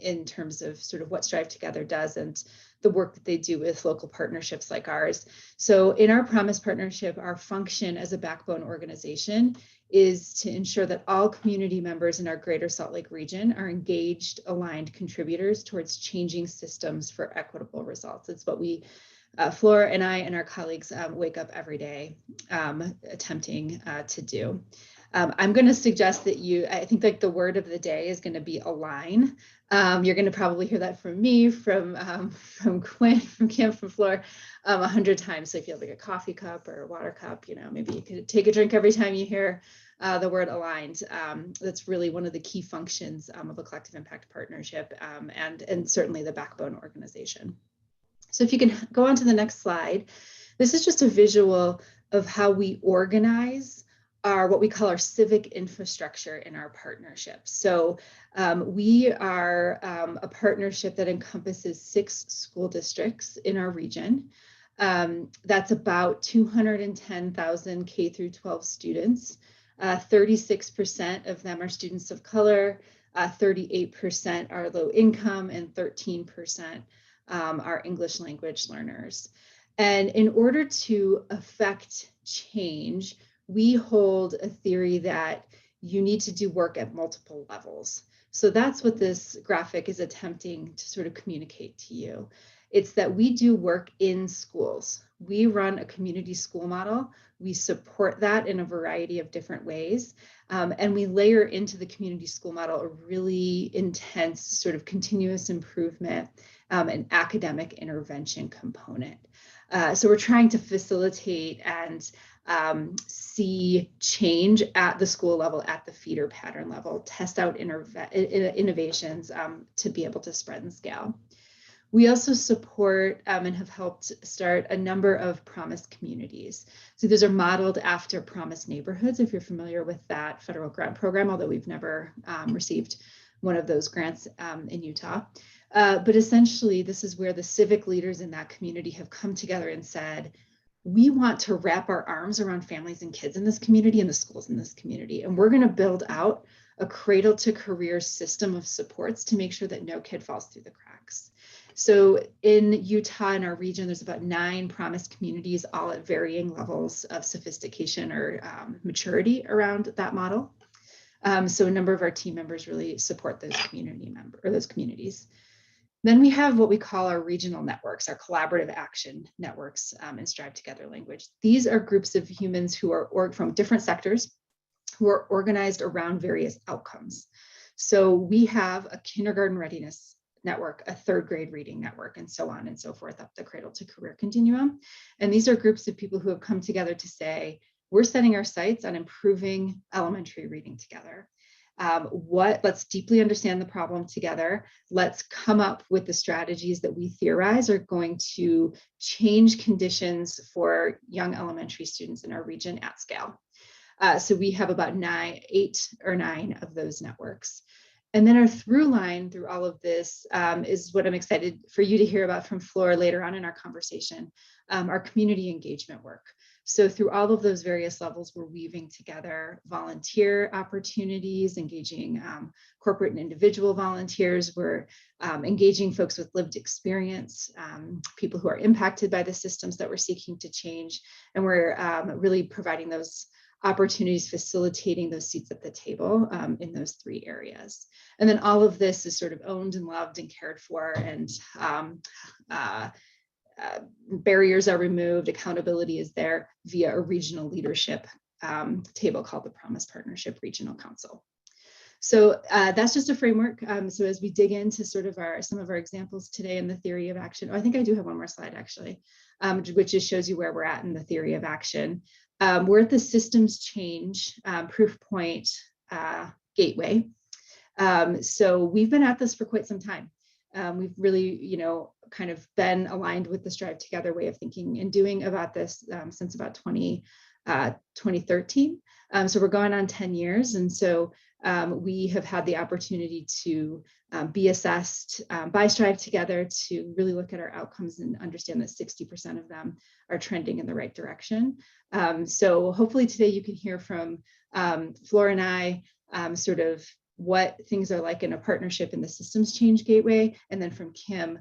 in terms of sort of what Strive Together does and the work that they do with local partnerships like ours. So in our Promise Partnership, our function as a backbone organization is to ensure that all community members in our greater Salt Lake region are engaged, aligned contributors towards changing systems for equitable results. It's what we, Flora and I and our colleagues wake up every day attempting to do. I'm going to suggest that I think like the word of the day is going to be align. You're going to probably hear that from me, from Quinn, from Kim, from Flora 100 times. So if you have like a coffee cup or a water cup, maybe you could take a drink every time you hear the word aligned. That's really one of the key functions of a collective impact partnership and certainly the backbone organization. So if you can go on to the next slide, this is just a visual of how we organize what we call our civic infrastructure in our partnership. So we are a partnership that encompasses 6 school districts in our region. That's about 210,000 K through 12 students. 36% of them are students of color, 38% are low income, and 13% are English language learners. And in order to affect change, we hold a theory that you need to do work at multiple levels. So that's what this graphic is attempting to sort of communicate to you. It's that we do work in schools. We run a community school model. We support that in a variety of different ways. And we layer into the community school model a really intense sort of continuous improvement and academic intervention component. So we're trying to facilitate and see change at the school level, at the feeder pattern level, test out innovations to be able to spread and scale. We also support and have helped start a number of Promise communities. So those are modeled after Promise neighborhoods, if you're familiar with that federal grant program, although we've never received one of those grants in Utah. But essentially, this is where the civic leaders in that community have come together and said, we want to wrap our arms around families and kids in this community and the schools in this community. And we're going to build out a cradle to career system of supports to make sure that no kid falls through the cracks. So in Utah, in our region, there's about 9 Promise communities, all at varying levels of sophistication or maturity around that model. So a number of our team members really support those communities. Then we have what we call our regional networks, our collaborative action networks in Strive Together language. These are groups of humans who are from different sectors who are organized around various outcomes. So we have a kindergarten readiness network, a 3rd grade reading network, and so on and so forth up the cradle to career continuum. And these are groups of people who have come together to say, we're setting our sights on improving elementary reading together. Let's deeply understand the problem together. Let's come up with the strategies that we theorize are going to change conditions for young elementary students in our region at scale. So we have about 8 or 9 of those networks. And then our through line through all of this is what I'm excited for you to hear about from Flora later on in our conversation, our community engagement work. So through all of those various levels, we're weaving together volunteer opportunities, engaging corporate and individual volunteers. We're engaging folks with lived experience, people who are impacted by the systems that we're seeking to change. And we're really providing those opportunities, facilitating those seats at the table in those 3 areas. And then all of this is sort of owned and loved and cared for, and barriers are removed, accountability is there via a regional leadership table called the Promise Partnership Regional Council. So that's just a framework. So as we dig into sort of some of our examples today in the theory of action, I think I do have one more slide actually, which just shows you where we're at in the theory of action. We're at the systems change proof point gateway. So we've been at this for quite some time. We've really, kind of been aligned with the Strive Together way of thinking and doing about this since about 2013. So we're going on 10 years. And so we have had the opportunity to be assessed by Strive Together to really look at our outcomes and understand that 60% of them are trending in the right direction. So hopefully today you can hear from Flora and I sort of what things are like in a partnership in the systems change gateway, and then from Kim,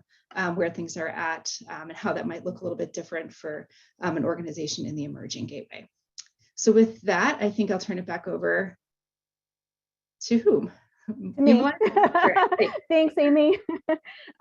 where things are at and how that might look a little bit different for an organization in the emerging gateway. So with that, I think I'll turn it back over to whom? Me. Thanks, Amy.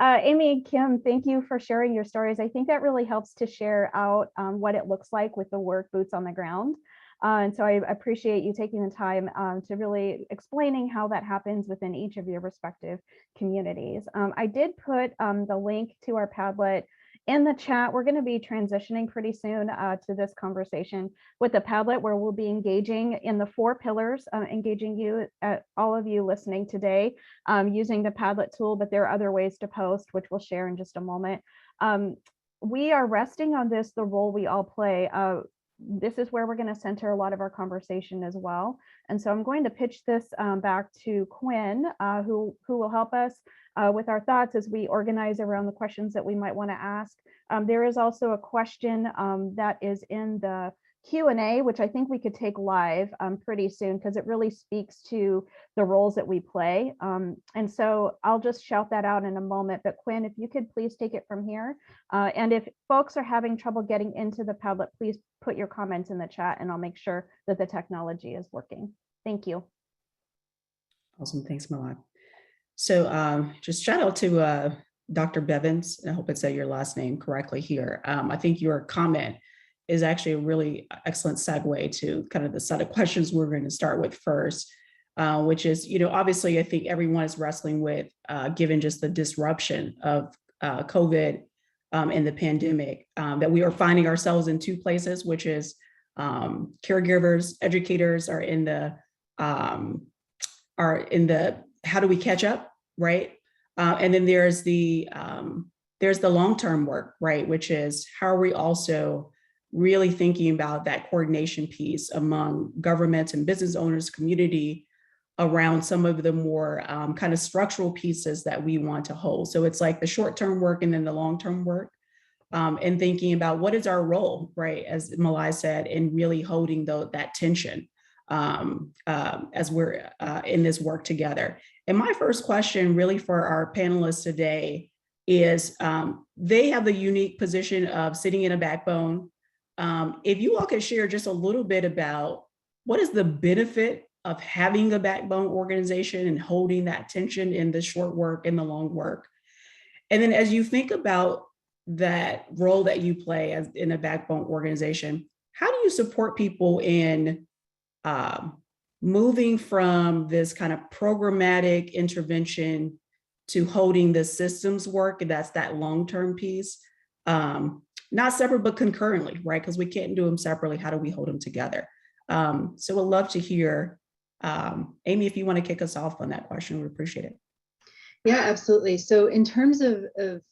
Amy and Kim, thank you for sharing your stories. I think that really helps to share out what it looks like with the work boots on the ground. And so I appreciate you taking the time to really explaining how that happens within each of your respective communities. I did put the link to our Padlet in the chat. We're going to be transitioning pretty soon to this conversation with the Padlet, where we'll be engaging in the 4 pillars, engaging you, all of you listening today, using the Padlet tool, but there are other ways to post, which we'll share in just a moment. We are resting on this, the role we all play. This is where we're going to center a lot of our conversation as well. And so I'm going to pitch this back to Quinn, who will help us with our thoughts as we organize around the questions that we might want to ask. There is also a question that is in the Q&A, which I think we could take live pretty soon because it really speaks to the roles that we play. And so I'll just shout that out in a moment. But Quinn, if you could please take it from here. And if folks are having trouble getting into the Padlet, please put your comments in the chat and I'll make sure that the technology is working. Thank you. Awesome, thanks, Malai. So just shout out to Dr. Bevins, and I hope I said your last name correctly here. I think your comment is actually a really excellent segue to kind of the set of questions we're going to start with first, which is, obviously I think everyone is wrestling with, given just the disruption of COVID and the pandemic, that we are finding ourselves in two places, which is caregivers, educators are in the how do we catch up, right? And then there's the long-term work, right? Which is how are we also really thinking about that coordination piece among governments and business owners, community around some of the more kind of structural pieces that we want to hold. So it's like the short-term work and then the long-term work, and thinking about what is our role, right? As Malai said, in really holding that tension as we're in this work together. And my first question really for our panelists today is they have the unique position of sitting in a backbone. If you all could share just a little bit about what is the benefit of having a backbone organization and holding that tension in the short work and the long work. And then as you think about that role that you play as in a backbone organization, how do you support people in moving from this kind of programmatic intervention to holding the systems work, and that's that long-term piece, not separate, but concurrently, right? Because we can't do them separately. How do we hold them together? So we'd love to hear, Amy, if you want to kick us off on that question, we appreciate it. Yeah, absolutely. So in terms of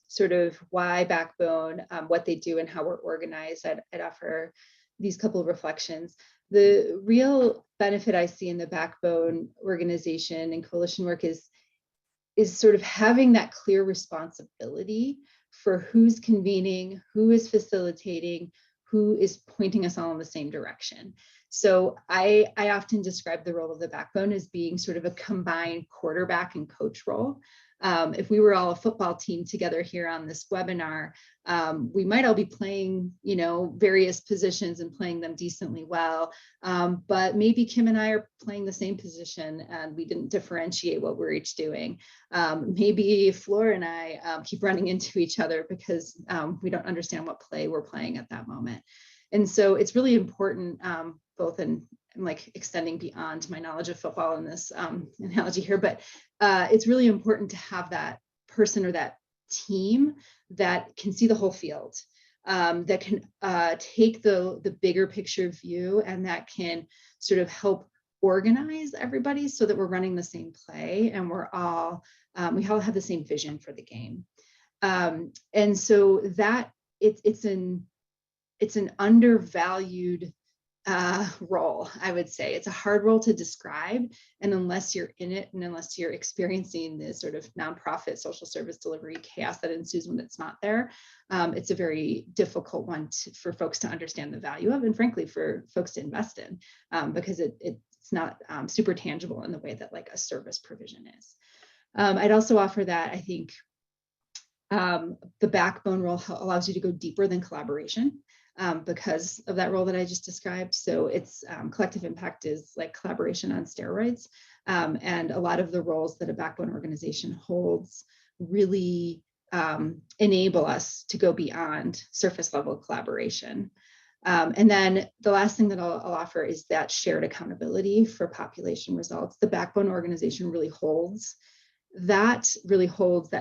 sort of why Backbone, what they do and how we're organized, I'd offer these couple of reflections. The real benefit I see in the Backbone organization and coalition work is sort of having that clear responsibility for who's convening, who is facilitating, who is pointing us all in the same direction. So I often describe the role of the Backbone as being sort of a combined quarterback and coach role. If we were all a football team together here on this webinar, we might all be playing, various positions and playing them decently well. But maybe Kim and I are playing the same position and we didn't differentiate what we're each doing. Maybe Flor and I keep running into each other because we don't understand what play we're playing at that moment. And so it's really important, both in like extending beyond my knowledge of football in this analogy here, but it's really important to have that person or that team that can see the whole field, that can take the bigger picture view, and that can sort of help organize everybody so that we're running the same play and we all have the same vision for the game. And so that it's an undervalued role, I would say. It's a hard role to describe, and unless you're in it and unless you're experiencing the sort of nonprofit social service delivery chaos that ensues when it's not there, it's a very difficult one for folks to understand the value of, and frankly for folks to invest in, because it's not super tangible in the way that like a service provision is. I'd also offer that I think the Backbone role allows you to go deeper than collaboration. Because of that role that I just described. So it's collective impact is like collaboration on steroids. And a lot of the roles that a Backbone organization holds really enable us to go beyond surface level collaboration. And then the last thing that I'll offer is that shared accountability for population results. The Backbone organization really holds that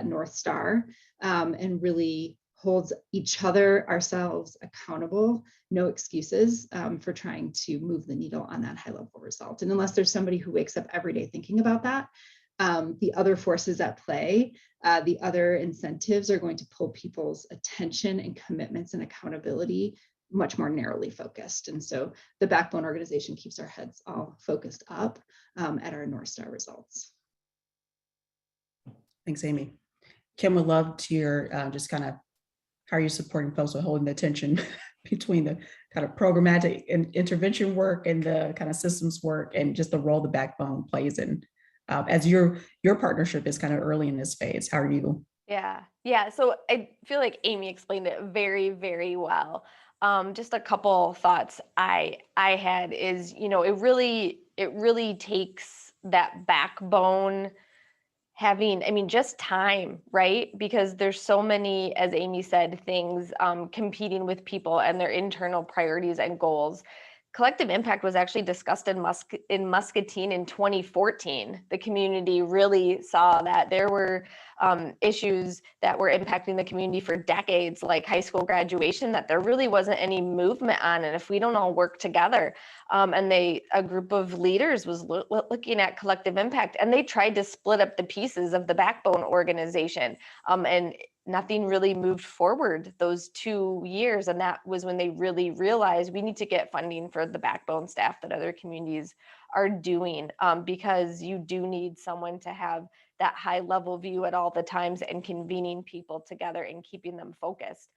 North Star, and really holds each other, ourselves accountable, no excuses for trying to move the needle on that high level result. And unless there's somebody who wakes up every day thinking about that, the other forces at play, the other incentives are going to pull people's attention and commitments and accountability much more narrowly focused. And so the Backbone organization keeps our heads all focused up at our North Star results. Thanks, Amy. Kim, would love to hear just kind of how are you supporting folks with holding the tension between the kind of programmatic and intervention work and the kind of systems work and just the role the backbone plays in as your partnership is kind of early in this phase. How are you? Yeah. So I feel like Amy explained it very, very well. Just a couple thoughts I had is, it really takes that backbone having, just time, right? Because there's so many, as Amy said, things competing with people and their internal priorities and goals. Collective impact was actually discussed in Muscatine in 2014. The community really saw that there were issues that were impacting the community for decades, like high school graduation, that there really wasn't any movement on. And if we don't all work together, and a group of leaders was looking at collective impact, and they tried to split up the pieces of the backbone organization, and nothing really moved forward those 2 years. And that was when they really realized we need to get funding for the backbone staff that other communities are doing, because you do need someone to have that high level view at all the times and convening people together and keeping them focused.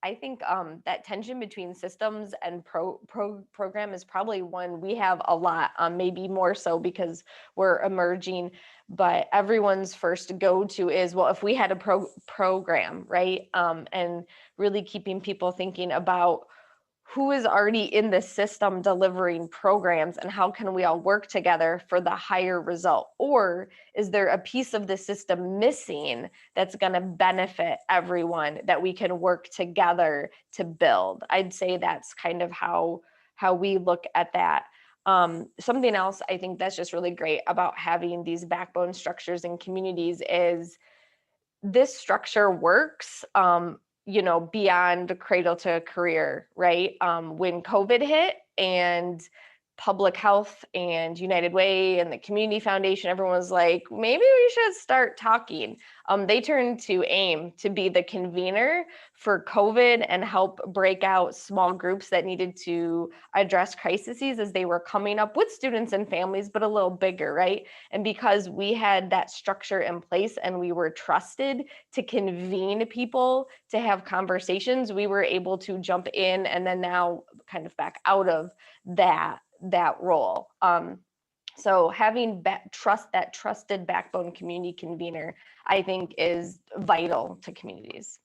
I think that tension between systems and program is probably one we have a lot, maybe more so because we're emerging, but everyone's first go-to is, well, if we had a program, right? And really keeping people thinking about who is already in the system delivering programs and how can we all work together for the higher result? Or is there a piece of the system missing that's going to benefit everyone that we can work together to build? I'd say that's kind of how we look at that. Something else I think that's just really great about having these backbone structures in communities is this structure works, beyond cradle to career, right? When COVID hit and public health and United Way and the Community Foundation, everyone was like, maybe we should start talking. They turned to AIM to be the convener for COVID and help break out small groups that needed to address crises as they were coming up with students and families, but a little bigger, right? And because we had that structure in place and we were trusted to convene people to have conversations, we were able to jump in and then now kind of back out of that role. So having that trusted backbone community convener, I think, is vital to communities.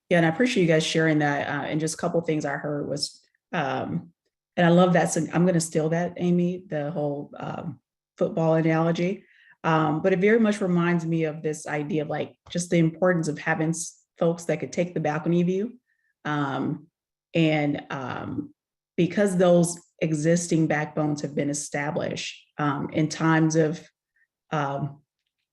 Yeah, and I appreciate you guys sharing that. And just a couple of things I heard was, and I love that. So I'm going to steal that, Amy, the whole football analogy. But it very much reminds me of this idea of like just the importance of having folks that could take the balcony view. Because those existing backbones have been established in times of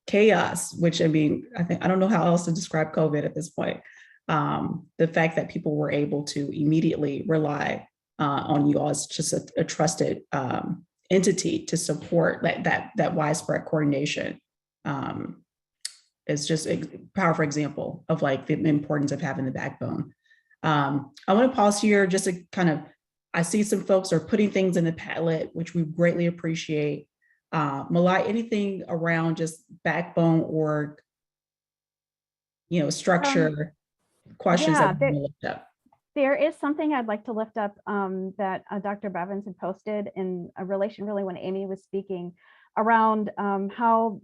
chaos, which I don't know how else to describe COVID at this point. The fact that people were able to immediately rely on you all as just a trusted entity to support that widespread coordination is just a powerful example of like the importance of having the backbone. I want to pause here just to kind of, I see some folks are putting things in the Padlet, which we greatly appreciate. Malai, anything around just backbone org, structure questions that we looked up? There is something I'd like to lift up that Dr. Bevins had posted in a relation really when Amy was speaking around how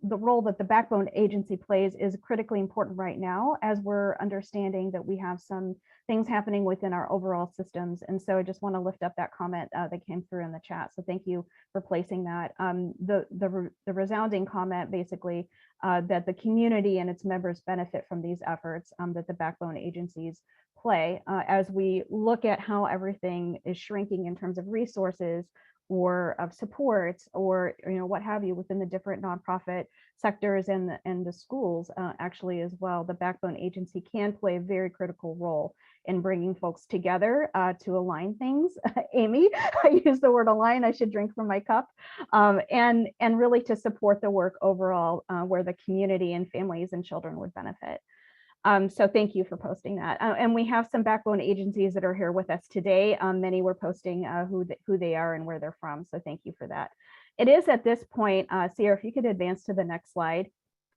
the role that the backbone agency plays is critically important right now as we're understanding that we have some things happening within our overall systems. And so I just want to lift up that comment that came through in the chat. So thank you for placing that. The resounding comment basically that the community and its members benefit from these efforts that the backbone agencies play as we look at how everything is shrinking in terms of resources or of support or what have you within the different nonprofit sectors and the schools actually as well. The backbone agency can play a very critical role in bringing folks together to align things. Amy, I use the word align, I should drink from my cup, and really to support the work overall where the community and families and children would benefit. So thank you for posting that. And we have some backbone agencies that are here with us today. Many were posting who they are and where they're from. So thank you for that. It is at this point, Sierra, if you could advance to the next slide.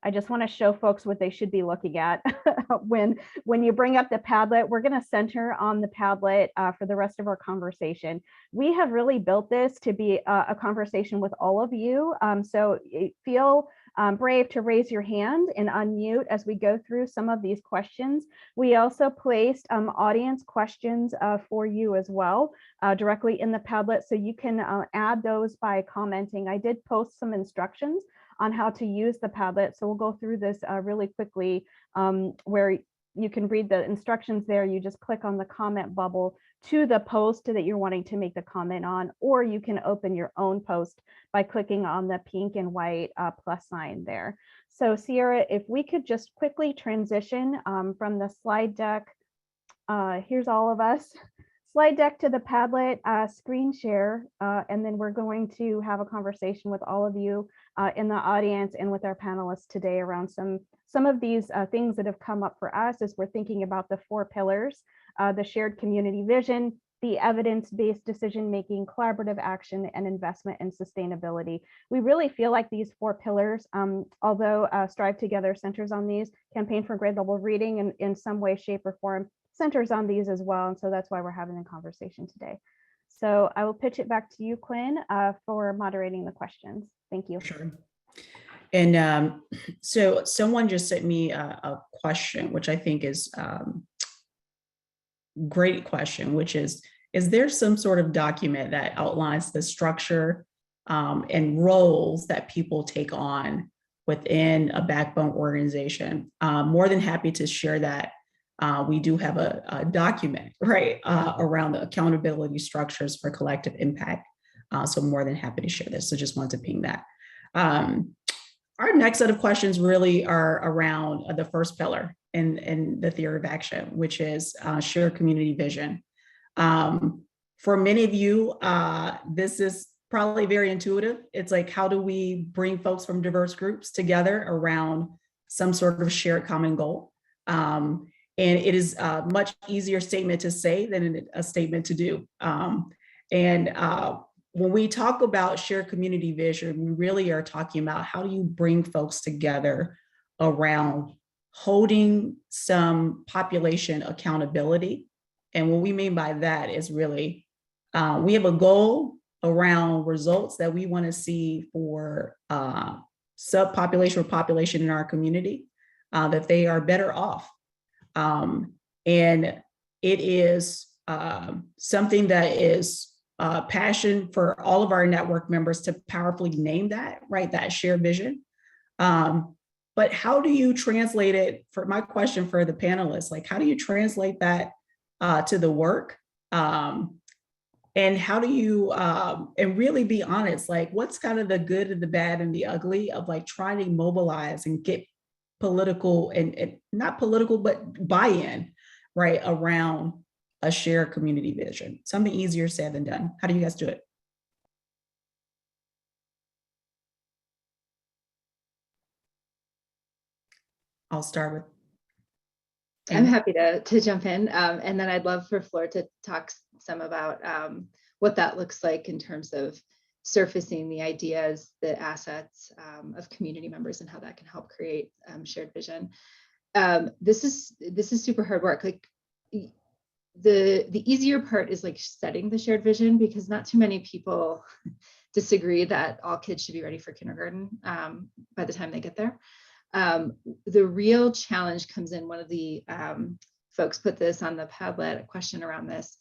I just want to show folks what they should be looking at when you bring up the Padlet. We're going to center on the Padlet for the rest of our conversation. We have really built this to be a conversation with all of you. So feel brave to raise your hand and unmute as we go through some of these questions. We also placed audience questions for you as well directly in the Padlet, so you can add those by commenting. I did post some instructions on how to use the Padlet. So we'll go through this really quickly, where you can read the instructions there. You just click on the comment bubble to the post that you're wanting to make the comment on, or you can open your own post by clicking on the pink and white plus sign there. So Sierra, if we could just quickly transition from the slide deck, here's all of us. Slide deck to the Padlet, screen share, and then we're going to have a conversation with all of you in the audience and with our panelists today around some of these things that have come up for us as we're thinking about the 4 pillars, the shared community vision, the evidence-based decision-making, collaborative action, and investment and sustainability. We really feel like these 4 pillars, although Strive Together centers on these, Campaign for Grade Level Reading in some way, shape, or form centers on these as well. And so that's why we're having a conversation today. So I will pitch it back to you, Quinn, for moderating the questions. Thank you. Sure. And so someone just sent me a question, which I think is great question, which is there some sort of document that outlines the structure and roles that people take on within a backbone organization? More than happy to share that. We do have a document, right, around the accountability structures for collective impact. So I'm more than happy to share this. So just wanted to ping that. Our next set of questions really are around the first pillar in the theory of action, which is shared community vision. For many of you, this is probably very intuitive. It's like, how do we bring folks from diverse groups together around some sort of shared common goal? And it is a much easier statement to say than a statement to do. When we talk about shared community vision, we really are talking about how do you bring folks together around holding some population accountability. And what we mean by that is really, we have a goal around results that we want to see for subpopulation or population in our community, that they are better off. And it is something that is passion for all of our network members to powerfully name that, right? That shared vision. But how do you translate it? For my question for the panelists, like, how do you translate that to the work? And how do you, and really be honest, like, what's kind of the good and the bad and the ugly of like trying to mobilize and get political and not political, but buy-in, right, around a shared community vision? Something easier said than done. How do you guys do it? I'll start with. I'm happy to jump in. And then I'd love for Flor to talk some about what that looks like in terms of surfacing the ideas, the assets of community members and how that can help create shared vision. This is super hard work. Like the easier part is like setting the shared vision, because not too many people disagree that all kids should be ready for kindergarten by the time they get there. The real challenge comes in, one of the folks put this on the Padlet, a question around this,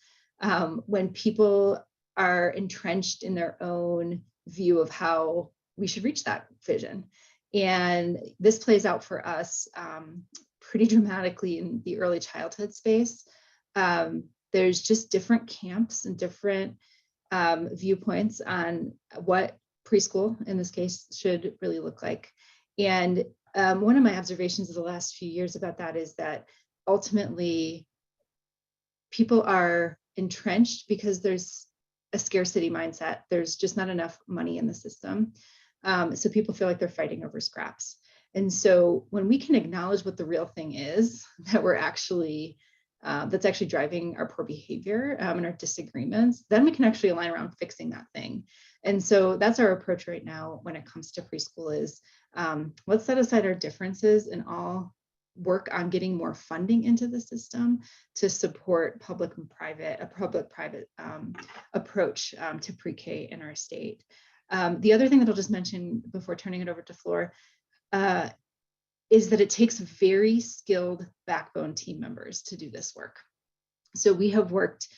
when people are entrenched in their own view of how we should reach that vision. And this plays out for us pretty dramatically in the early childhood space. There's just different camps and different viewpoints on what preschool, in this case, should really look like. And one of my observations of the last few years about that is that ultimately people are entrenched because there's a scarcity mindset. There's just not enough money in the system. So people feel like they're fighting over scraps. And so when we can acknowledge what the real thing is that we're actually that's actually driving our poor behavior and our disagreements, then we can actually align around fixing that thing. And so that's our approach right now when it comes to preschool is let's set aside our differences and all work on getting more funding into the system to support public and private, a public-private approach to pre-K in our state. The other thing that I'll just mention before turning it over to Flor is that it takes very skilled backbone team members to do this work. So we have worked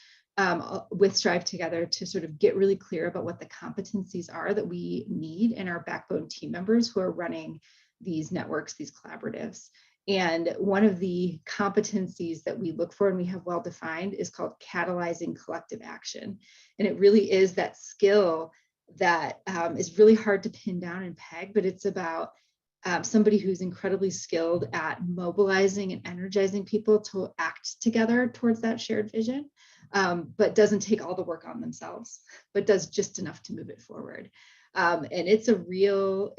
with Strive together to sort of get really clear about what the competencies are that we need in our backbone team members who are running these networks, these collaboratives. And one of the competencies that we look for and we have well defined is called catalyzing collective action. And it really is that skill that is really hard to pin down and peg, but it's about somebody who's incredibly skilled at mobilizing and energizing people to act together towards that shared vision, but doesn't take all the work on themselves, but does just enough to move it forward. And it's a real,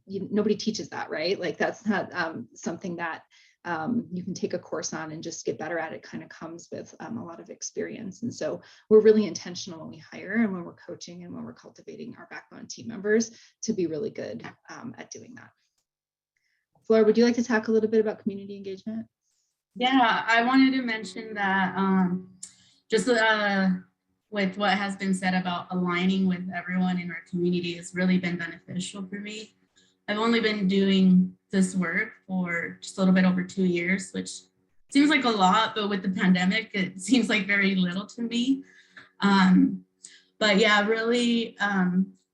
nobody teaches that, right? Like that's not something that you can take a course on and just get better at. It kind of comes with a lot of experience. And so we're really intentional when we hire and when we're coaching and when we're cultivating our backbone team members to be really good at doing that. Flora, would you like to talk a little bit about community engagement? Yeah, I wanted to mention that just with what has been said about aligning with everyone in our community has really been beneficial for me. I've only been doing this work for just a little bit over 2 years, which seems like a lot, but with the pandemic, it seems like very little to me. But yeah, really,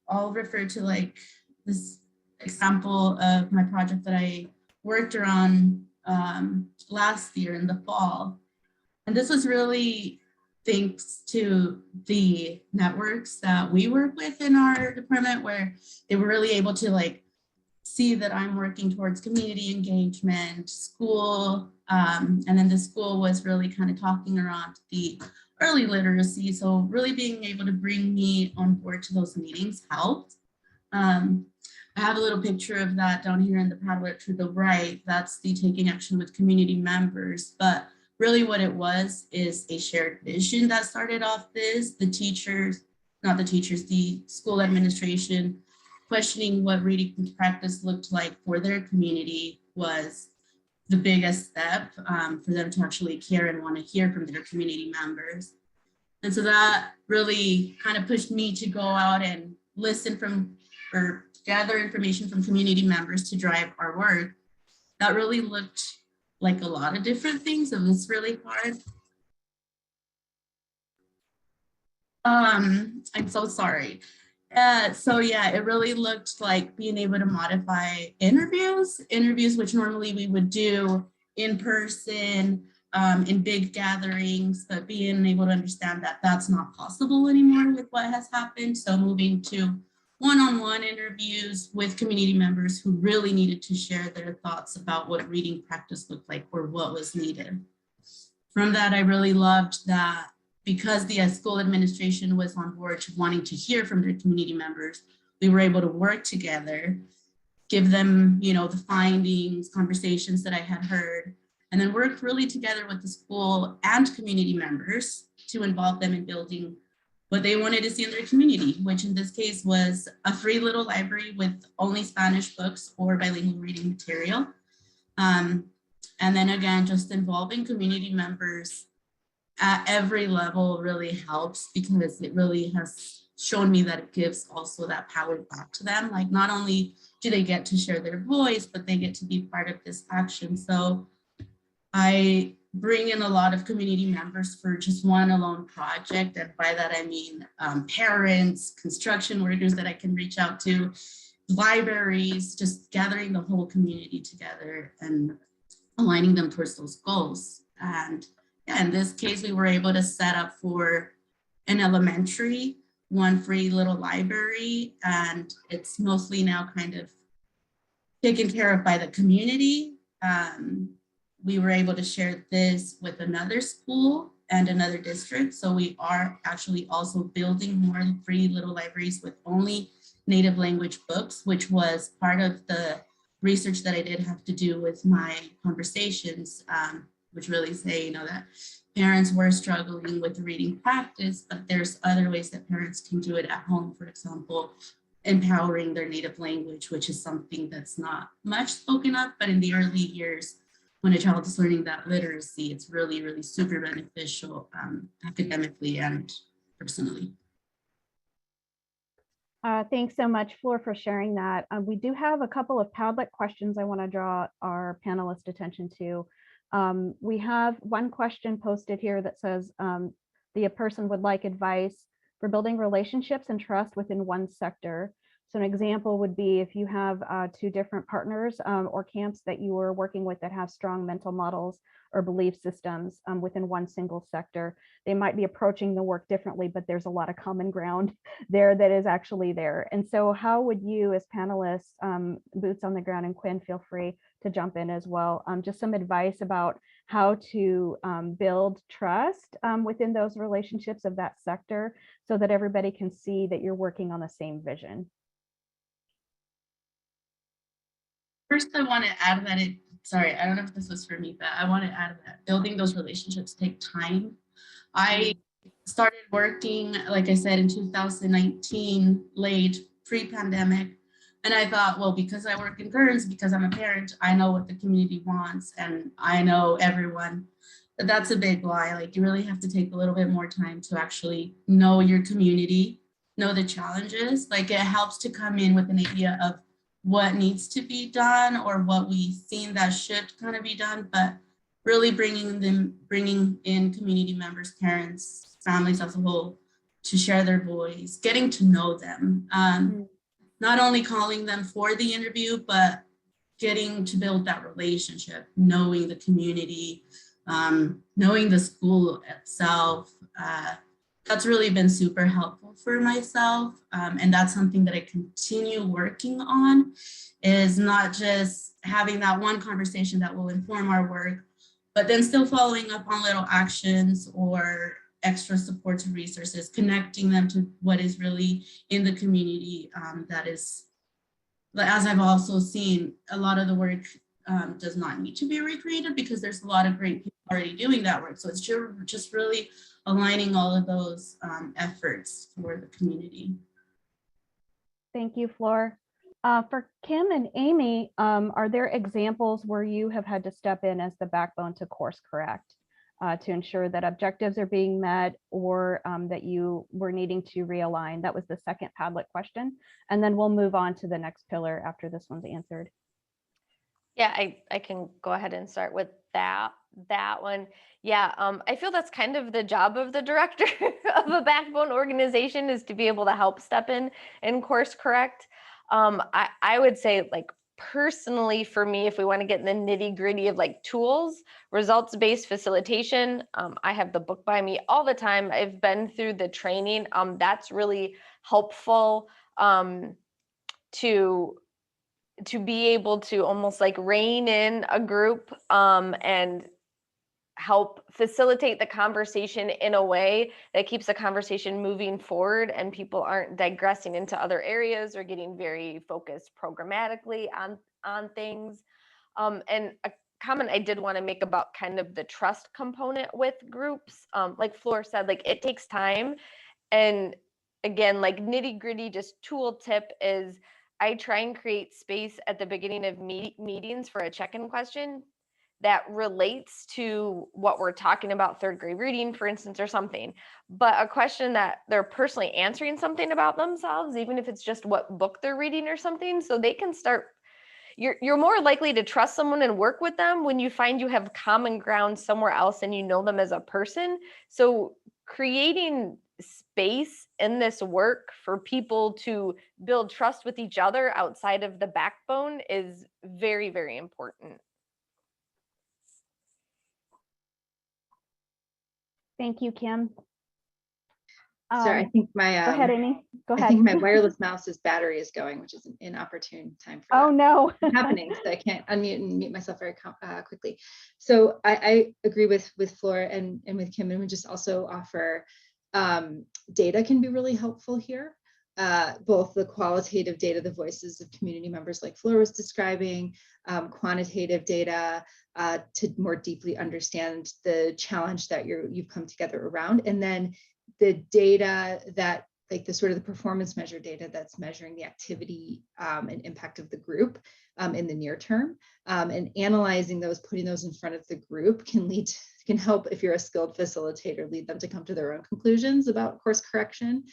I'll refer to like this example of my project that I worked on last year in the fall. And this was really thanks to the networks that we work with in our department, where they were really able to like see that I'm working towards community engagement, school, and then the school was really kind of talking around the early literacy. So really being able to bring me on board to those meetings helped. I have a little picture of that down here in the Padlet to the right. That's the taking action with community members. But really what it was is a shared vision that started off this, the school administration questioning what reading practice looked like for their community was the biggest step for them to actually care and want to hear from their community members. And so that really kind of pushed me to go out and listen from or gather information from community members to drive our work. That really looked like a lot of different things. It was really hard. I'm so sorry. So yeah, it really looked like being able to modify interviews which normally we would do in person, in big gatherings, but being able to understand that that's not possible anymore with what has happened. So moving to one-on-one interviews with community members who really needed to share their thoughts about what reading practice looked like or what was needed. From that, I really loved that because the school administration was on board to wanting to hear from their community members, we were able to work together, give them, the findings, conversations that I had heard, and then work really together with the school and community members to involve them in building what they wanted to see in their community, which in this case was a free little library with only Spanish books or bilingual reading material. And then again, just involving community members at every level really helps because it really has shown me that it gives also that power back to them. Like not only do they get to share their voice, but they get to be part of this action. So I bring in a lot of community members for just one alone project. And by that, I mean parents, construction workers that I can reach out to, libraries, just gathering the whole community together and aligning them towards those goals. And yeah, in this case, we were able to set up for an elementary, one free little library, and it's mostly now kind of taken care of by the community. We were able to share this with another school and another district. So we are actually also building more free little libraries with only native language books, which was part of the research that I did have to do with my conversations which really say, you know, that parents were struggling with the reading practice, but there's other ways that parents can do it at home. For example, empowering their native language, which is something that's not much spoken of, but in the early years, when a child is learning that literacy, it's really, really super beneficial academically and personally. Thanks so much, Flor, for sharing that. We do have a couple of Padlet questions I want to draw our panelists' attention to. We have one question posted here that says the person would like advice for building relationships and trust within one sector. So an example would be if you have two different partners or camps that you are working with that have strong mental models or belief systems within one single sector, they might be approaching the work differently, but there's a lot of common ground there that is actually there. And so how would you as panelists, boots on the ground, and Quinn, feel free to jump in as well, just some advice about how to build trust within those relationships of that sector so that everybody can see that you're working on the same vision. First, I want to add that sorry, I don't know if this was for me, but I want to add that building those relationships take time. I started working, like I said, in 2019, late pre-pandemic. And I thought, well, because I work in Kearns, because I'm a parent, I know what the community wants and I know everyone. But that's a big lie. Like, you really have to take a little bit more time to actually know your community, know the challenges. Like, it helps to come in with an idea of what needs to be done or what we've seen that should kind of be done, but really bringing in community members, parents, families as a whole to share their voice, getting to know them, not only calling them for the interview, but getting to build that relationship, knowing the community, knowing the school itself. That's really been super helpful for myself. And that's something that I continue working on, is not just having that one conversation that will inform our work, but then still following up on little actions or extra supports and resources, connecting them to what is really in the community. That is, as I've also seen, a lot of the work does not need to be recreated because there's a lot of great people already doing that work. So it's just really aligning all of those efforts for the community. Thank you, Flor. For Kim and Amy, are there examples where you have had to step in as the backbone to course correct to ensure that objectives are being met or that you were needing to realign? That was the second Padlet question. And then we'll move on to the next pillar after this one's answered. Yeah, I can go ahead and start with that one. Yeah, I feel that's kind of the job of the director of a backbone organization, is to be able to help step in and course correct. I would say, like, personally for me, if we want to get in the nitty gritty of like tools, results-based facilitation, I have the book by me all the time. I've been through the training. That's really helpful to be able to almost like rein in a group and help facilitate the conversation in a way that keeps the conversation moving forward and people aren't digressing into other areas or getting very focused programmatically on things. And a comment I did want to make about kind of the trust component with groups, like Flor said, like, it takes time. And again, like, nitty gritty, just tool tip is I try and create space at the beginning of meetings for a check-in question that relates to what we're talking about, third grade reading, for instance, or something, but a question that they're personally answering something about themselves, even if it's just what book they're reading or something, so they can start. You're more likely to trust someone and work with them when you find you have common ground somewhere else and you know them as a person. So creating space in this work for people to build trust with each other outside of the backbone is very, very important. Thank you, Kim. Sorry, I think my go ahead, Amy. Go ahead. I think my wireless mouse's battery is going, which is an inopportune time for oh no happening. So I can't unmute and mute myself very quickly. So I agree with Flor and with Kim, and would just also offer data can be really helpful here. both the qualitative data, the voices of community members like Flora was describing, quantitative data to more deeply understand the challenge that you've come together around, and then the data that like the sort of the performance measure data that's measuring the activity and impact of the group in the near term, and analyzing those, putting those in front of the group can help, if you're a skilled facilitator, lead them to come to their own conclusions about course correction,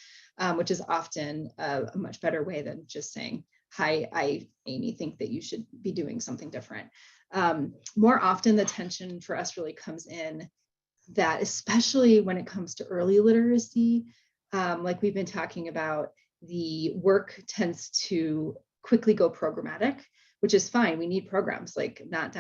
which is often a much better way than just saying, hi, Amy, think that you should be doing something different. More often the tension for us really comes in that, especially when it comes to early literacy, like we've been talking about, the work tends to quickly go programmatic, which is fine. We need programs, like I'm not,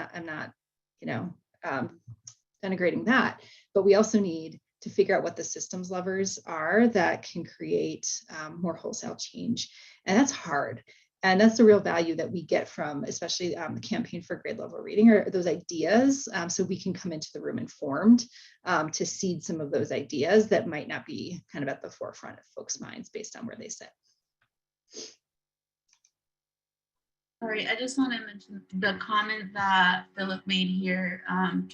denigrating that, but we also need to figure out what the systems levers are that can create more wholesale change. And that's hard. And that's the real value that we get from, especially the Campaign for Grade Level Reading, or those ideas, so we can come into the room informed to seed some of those ideas that might not be kind of at the forefront of folks' minds based on where they sit. All right, I just want to mention the comment that Philip made here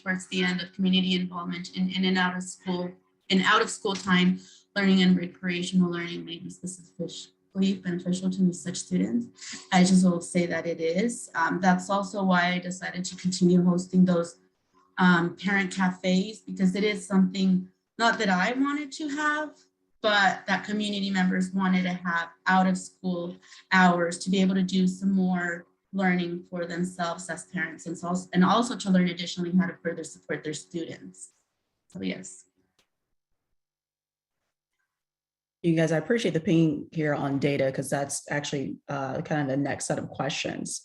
towards the end of community involvement in and out of school, time, learning and recreational learning may be specifically beneficial to such students. I just will say that it is. That's also why I decided to continue hosting those parent cafes, because it is something not that I wanted to have, but that community members wanted to have out of school hours to be able to do some more learning for themselves as parents, and also to learn additionally how to further support their students. So yes. You guys, I appreciate the ping here on data, because that's actually kind of the next set of questions.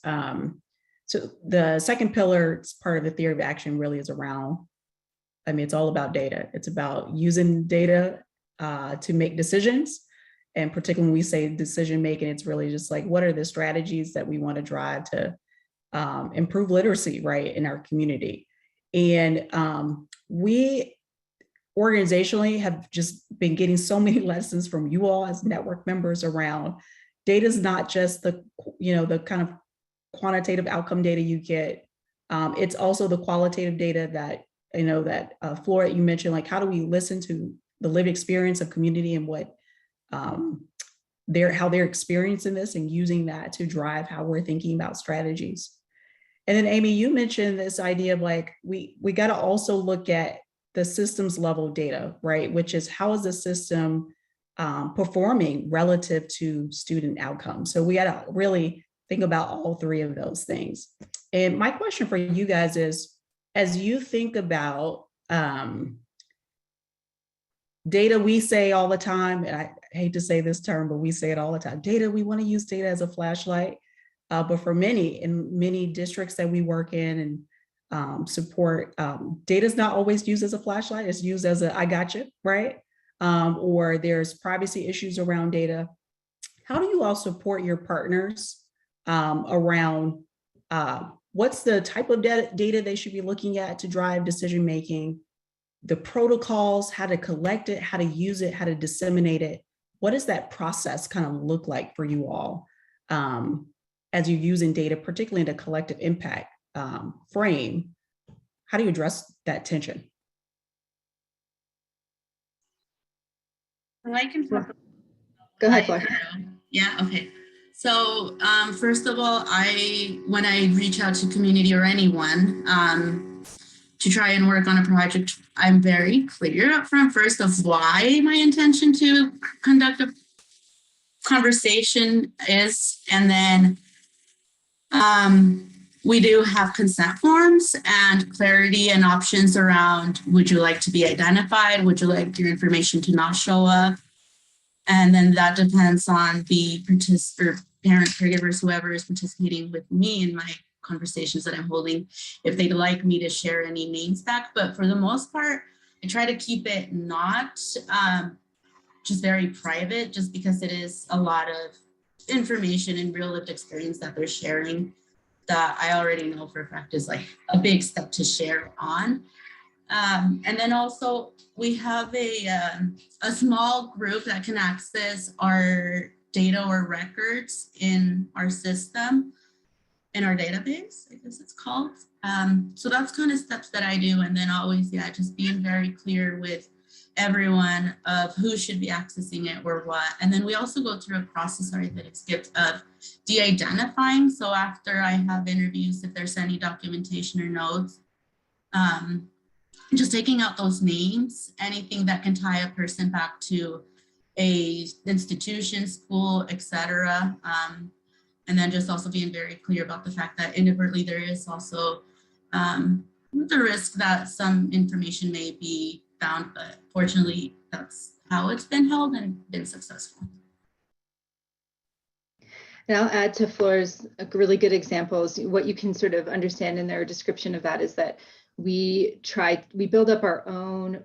So the second pillar, it's part of the theory of action, really is around, it's all about data. It's about using data to make decisions. And particularly when we say decision making, it's really just like, what are the strategies that we want to drive to improve literacy, right, in our community? And we organizationally have just been getting so many lessons from you all as network members around data is not just the, the kind of quantitative outcome data you get. It's also the qualitative data that, that Flora, you mentioned, like, how do we listen to the lived experience of community and what how they're experiencing this, and using that to drive how we're thinking about strategies. And then Amy, you mentioned this idea of like, we got to also look at the systems level data, right? Which is, how is the system performing relative to student outcomes? So we got to really think about all three of those things. And my question for you guys is, as you think about data, we say all the time, and I hate to say this term, but we say it all the time, data, we want to use data as a flashlight. But for in many districts that we work in and support, data is not always used as a flashlight. It's used as a, I got you, right? Or there's privacy issues around data. How do you all support your partners around what's the type of data they should be looking at to drive decision-making, the protocols, how to collect it, how to use it, how to disseminate it? What does that process kind of look like for you all as you're using data, particularly in a collective impact frame? How do you address that tension? I can talk. Go ahead, Flora. Yeah, okay. So first of all, when I reach out to community or anyone to try and work on a project, I'm very clear up front first of why my intention to conduct a conversation is, and then we do have consent forms and clarity and options around, would you like to be identified? Would you like your information to not show up? And then that depends on the parent, caregivers, whoever is participating with me in my conversations that I'm holding, if they'd like me to share any names back. But for the most part, I try to keep it not just very private, just because it is a lot of information and real lived experience that they're sharing that I already know for a fact is like a big step to share on. And then also we have a small group that can access our data or records in our system, in our database, I guess it's called. So that's kind of steps that I do. And then always, yeah, just being very clear with everyone of who should be accessing it or what. And then we also go through a process, sorry, that it skipped, of de-identifying. So after I have interviews, if there's any documentation or notes, just taking out those names, anything that can tie a person back to a institution, school, etc. And then just also being very clear about the fact that inadvertently there is also the risk that some information may be found, but fortunately that's how it's been held and been successful. And I'll add to Flora's really good examples. What you can sort of understand in their description of that is that we build up our own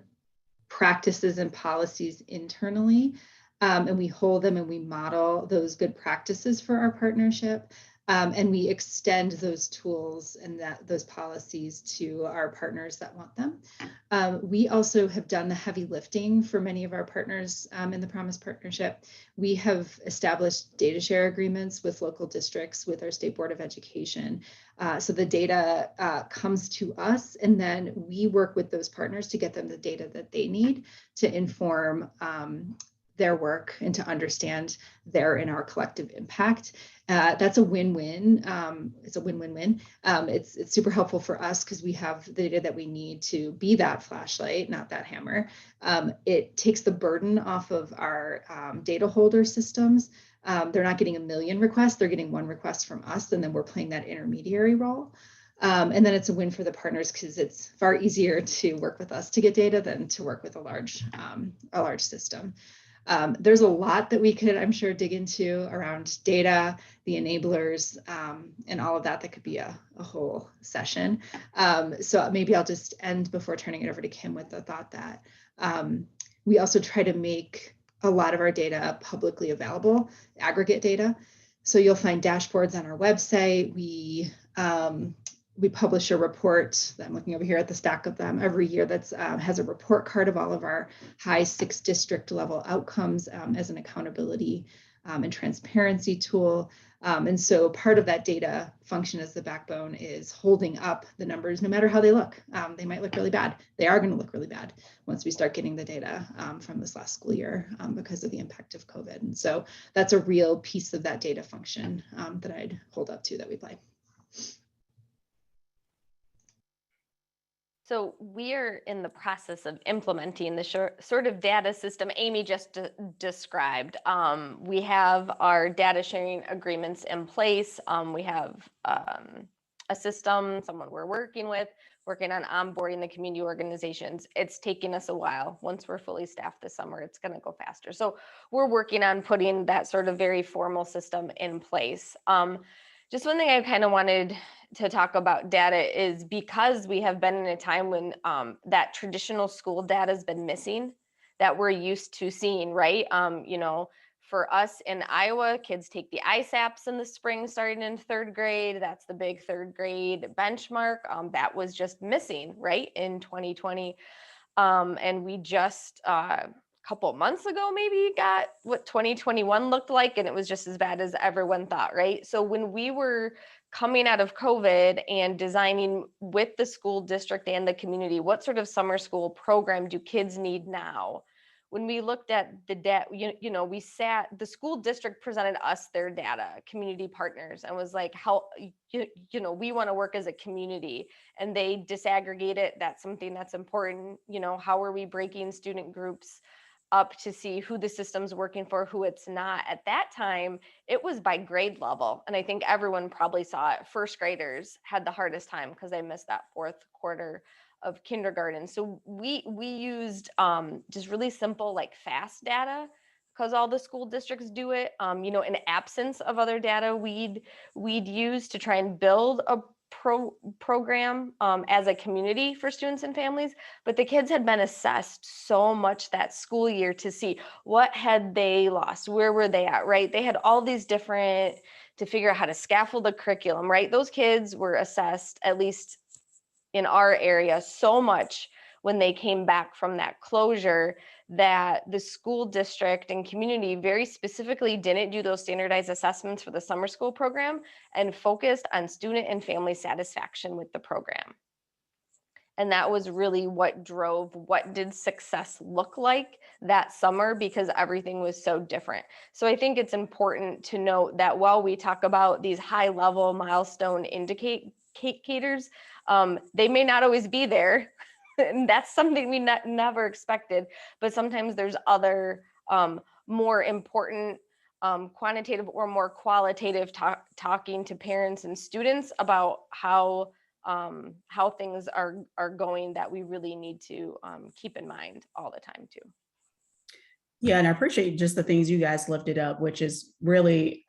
practices and policies internally, and we hold them and we model those good practices for our partnership. And we extend those tools and those policies to our partners that want them. We also have done the heavy lifting for many of our partners in the Promise Partnership. We have established data share agreements with local districts, with our State Board of Education. So the data comes to us, and then we work with those partners to get them the data that they need to inform their work and to understand their and our collective impact. That's a win-win. It's a win-win-win. It's super helpful for us because we have the data that we need to be that flashlight, not that hammer. It takes the burden off of our data holder systems. They're not getting a million requests, they're getting one request from us, and then we're playing that intermediary role. And then it's a win for the partners because it's far easier to work with us to get data than to work with a large system. There's a lot that we could, I'm sure, dig into around data, the enablers, and all of that. That could be a whole session. So maybe I'll just end before turning it over to Kim with the thought that we also try to make a lot of our data publicly available, aggregate data. So you'll find dashboards on our website. We publish a report that I'm looking over here at the stack of them every year that's has a report card of all of our high 6 district level outcomes as an accountability and transparency tool. And so part of that data function as the backbone is holding up the numbers no matter how they look. They might look really bad. They are going to look really bad once we start getting the data from this last school year because of the impact of COVID. And so that's a real piece of that data function that I'd hold up to that we play. So we are in the process of implementing the sort of data system Amy just described. We have our data sharing agreements in place. We have a system, someone we're working with, working on onboarding the community organizations. It's taking us a while. Once we're fully staffed this summer, it's going to go faster. So we're working on putting that sort of very formal system in place. Just one thing I kind of wanted to talk about data is because we have been in a time when that traditional school data has been missing that we're used to seeing, right? You know, for us in Iowa, kids take the ISAPs in the spring starting in 3rd grade. That's the big 3rd grade benchmark. That was just missing, right, in 2020. And we just couple of months ago, maybe got what 2021 looked like, and it was just as bad as everyone thought, right? So when we were coming out of COVID and designing with the school district and the community, what sort of summer school program do kids need now? When we looked at the data, the school district presented us their data, community partners, and was like, how, we want to work as a community, and they disaggregate it. That's something that's important. How are we breaking student groups up to see who the system's working for, who it's not? At that time, it was by grade level. And I think everyone probably saw it. 1st graders had the hardest time because they missed that 4th quarter of kindergarten. So we used just really simple, like fast data, because all the school districts do it. In absence of other data, we'd use to try and build a program as a community for students and families. But the kids had been assessed so much that school year to see what had they lost, where were they at, right? They had all these different, to figure out how to scaffold the curriculum, right? Those kids were assessed, at least in our area, so much when they came back from that closure that the school district and community very specifically didn't do those standardized assessments for the summer school program and focused on student and family satisfaction with the program. And that was really what drove what did success look like that summer, because everything was so different. So I think it's important to note that while we talk about these high level milestone indicators, they may not always be there. And that's something we never expected. But sometimes there's other more important quantitative or more qualitative talking to parents and students about how things are going that we really need to keep in mind all the time too. Yeah, and I appreciate just the things you guys lifted up, which is really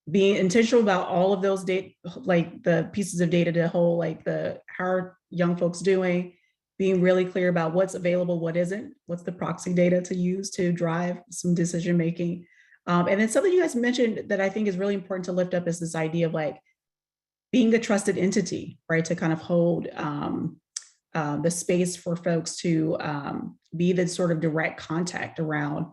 being intentional about all of those data, like the pieces of data to hold, like how are young folks doing, being really clear about what's available, what isn't, what's the proxy data to use to drive some decision making. And then something you guys mentioned that I think is really important to lift up is this idea of like being a trusted entity, right? To kind of hold the space for folks to be the sort of direct contact around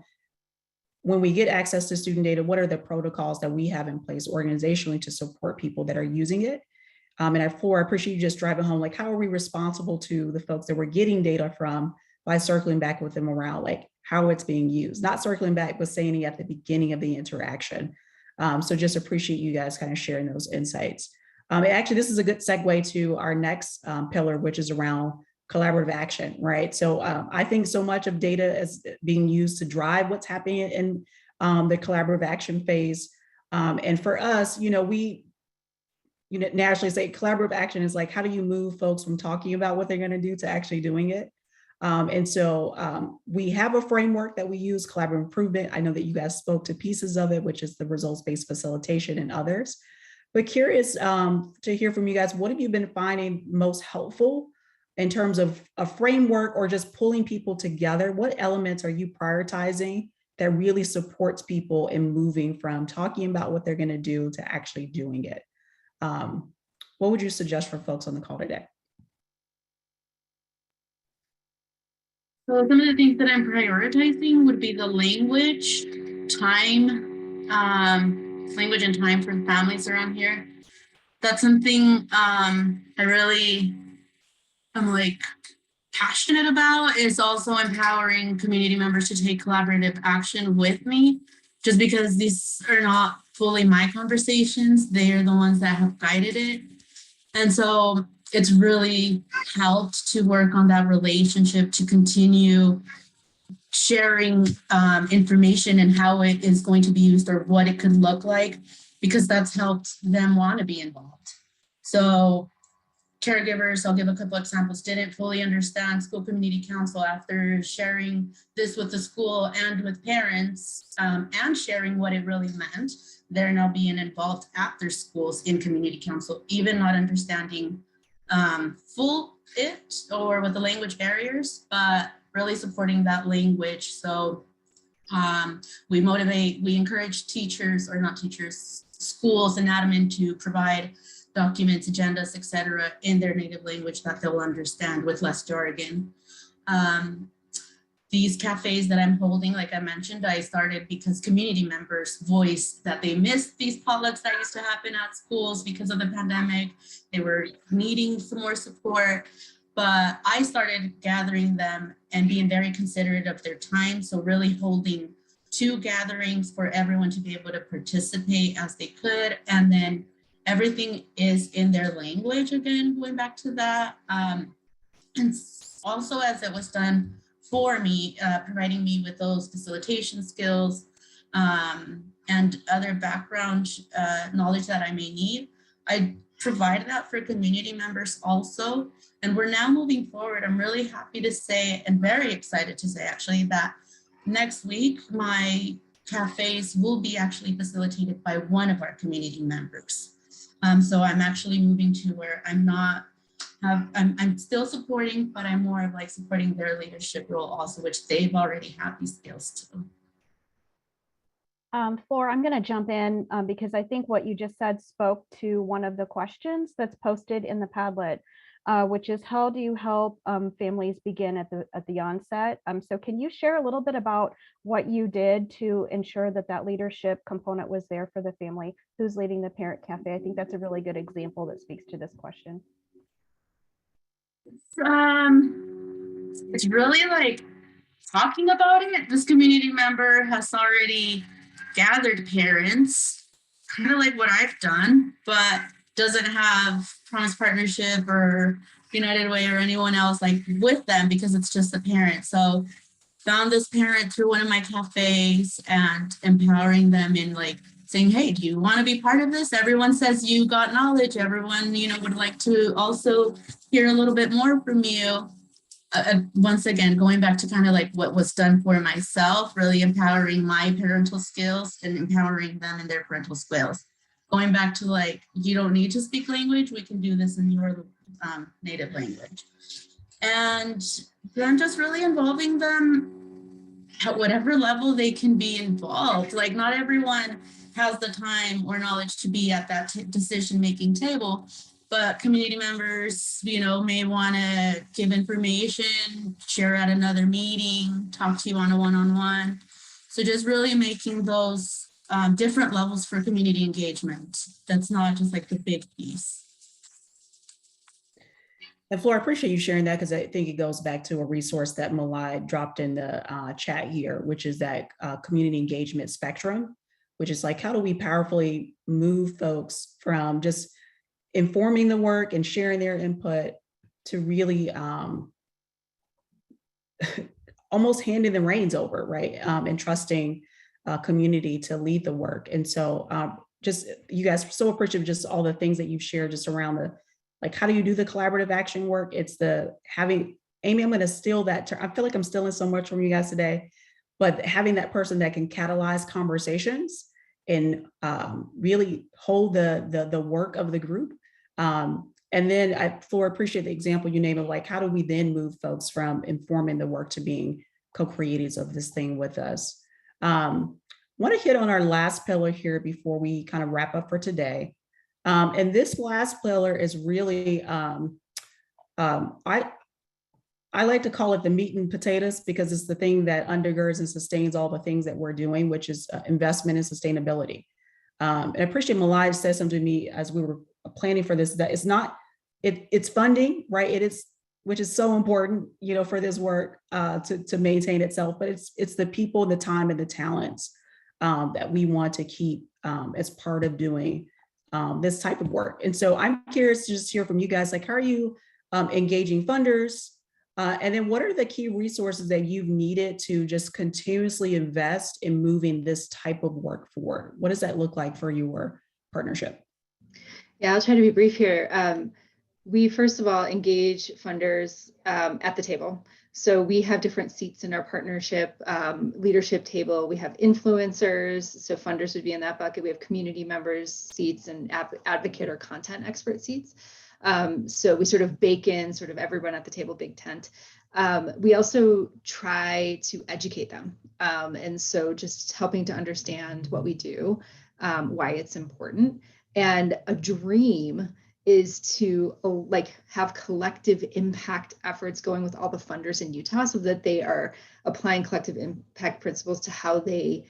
when we get access to student data, what are the protocols that we have in place organizationally to support people that are using it? And I appreciate you just driving home, like, how are we responsible to the folks that we're getting data from by circling back with them around like how it's being used, not circling back, but saying it at the beginning of the interaction. So just appreciate you guys kind of sharing those insights. Actually, this is a good segue to our next pillar, which is around collaborative action, right? So I think so much of data is being used to drive what's happening in the collaborative action phase. And for us, we naturally say collaborative action is like, how do you move folks from talking about what they're going to do to actually doing it? And so we have a framework that we use, collaborative improvement. I know that you guys spoke to pieces of it, which is the results-based facilitation and others. But curious to hear from you guys, what have you been finding most helpful in terms of a framework or just pulling people together? What elements are you prioritizing that really supports people in moving from talking about what they're going to do to actually doing it? What would you suggest for folks on the call today? So some of the things that I'm prioritizing would be the language, time, language and time for families around here. That's something I really am like passionate about, is also empowering community members to take collaborative action with me, just because these are not fully my conversations. They are the ones that have guided it. And so it's really helped to work on that relationship, to continue sharing information and how it is going to be used or what it could look like, because that's helped them want to be involved. So caregivers, I'll give a couple examples, didn't fully understand school community council. After sharing this with the school and with parents and sharing what it really meant, they're now being involved at their schools in community council, even not understanding full it or with the language barriers, but really supporting that language. So we encourage teachers, or not teachers, schools and admin to provide documents, agendas, etc., in their native language that they'll understand with less jargon. These cafes that I'm holding, like I mentioned, I started because community members voiced that they missed these potlucks that used to happen at schools because of the pandemic. They were needing some more support, but I started gathering them and being very considerate of their time. So really holding 2 gatherings for everyone to be able to participate as they could. And then everything is in their language, again, going back to that. And also, as it was done for me, providing me with those facilitation skills and other background knowledge that I may need, I provide that for community members also. And we're now moving forward. I'm really happy to say, and very excited to say actually, that next week, my cafes will be actually facilitated by one of our community members. So I'm actually moving to where I'm still supporting, but I'm more of like supporting their leadership role also, which they've already had these skills too. Flor, I'm going to jump in because I think what you just said spoke to one of the questions that's posted in the Padlet. which is how do you help families begin at the onset? So can you share a little bit about what you did to ensure that that leadership component was there for the family who's leading the Parent Cafe? I think that's a really good example that speaks to this question. It's really like talking about it. This community member has already gathered parents, kind of like what I've done, but doesn't have Promise Partnership or United Way or anyone else like with them because it's just a parent. So found this parent through one of my cafes and empowering them in like saying, hey, do you want to be part of this? Everyone says you got knowledge. Everyone, would like to also hear a little bit more from you. Once again, going back to kind of like what was done for myself, really empowering my parental skills and empowering them in their parental skills. Going back to like, you don't need to speak language. We can do this in your native language. And then just really involving them at whatever level they can be involved. Like not everyone has the time or knowledge to be at that decision-making table, but community members, may want to give information, share at another meeting, talk to you on a one-on-one. So just really making those different levels for community engagement. That's not just like the big piece. And Flora, I appreciate you sharing that because I think it goes back to a resource that Malai dropped in the chat here, which is that community engagement spectrum, which is like, how do we powerfully move folks from just informing the work and sharing their input to really almost handing the reins over, right? And trusting community to lead the work. And so just you guys are so appreciative of just all the things that you've shared just around the, like, how do you do the collaborative action work? It's the having, Amy, I'm going to steal that term. I feel like I'm stealing so much from you guys today, but having that person that can catalyze conversations and really hold the work of the group. And then Flora, appreciate the example you named of like, how do we then move folks from informing the work to being co-creators of this thing with us? Want to hit on our last pillar here before we kind of wrap up for today. And this last pillar is really, I like to call it the meat and potatoes because it's the thing that undergirds and sustains all the things that we're doing, which is investment and sustainability. And I appreciate Malai said something to me as we were planning for this, that it's not, it's funding, right? It is, which is so important, for this work to maintain itself, but it's the people, the time, and the talents that we want to keep as part of doing this type of work. And so I'm curious to just hear from you guys, like, how are you engaging funders? And then what are the key resources that you've needed to just continuously invest in moving this type of work forward? What does that look like for your partnership? Yeah, I'll try to be brief here. We first of all engage funders at the table. So we have different seats in our partnership leadership table. We have influencers, so funders would be in that bucket. We have community members seats and advocate or content expert seats. So we sort of bake in sort of everyone at the table, big tent. We also try to educate them. And so just helping to understand what we do, why it's important. And a dream is to have collective impact efforts going with all the funders in Utah so that they are applying collective impact principles to how they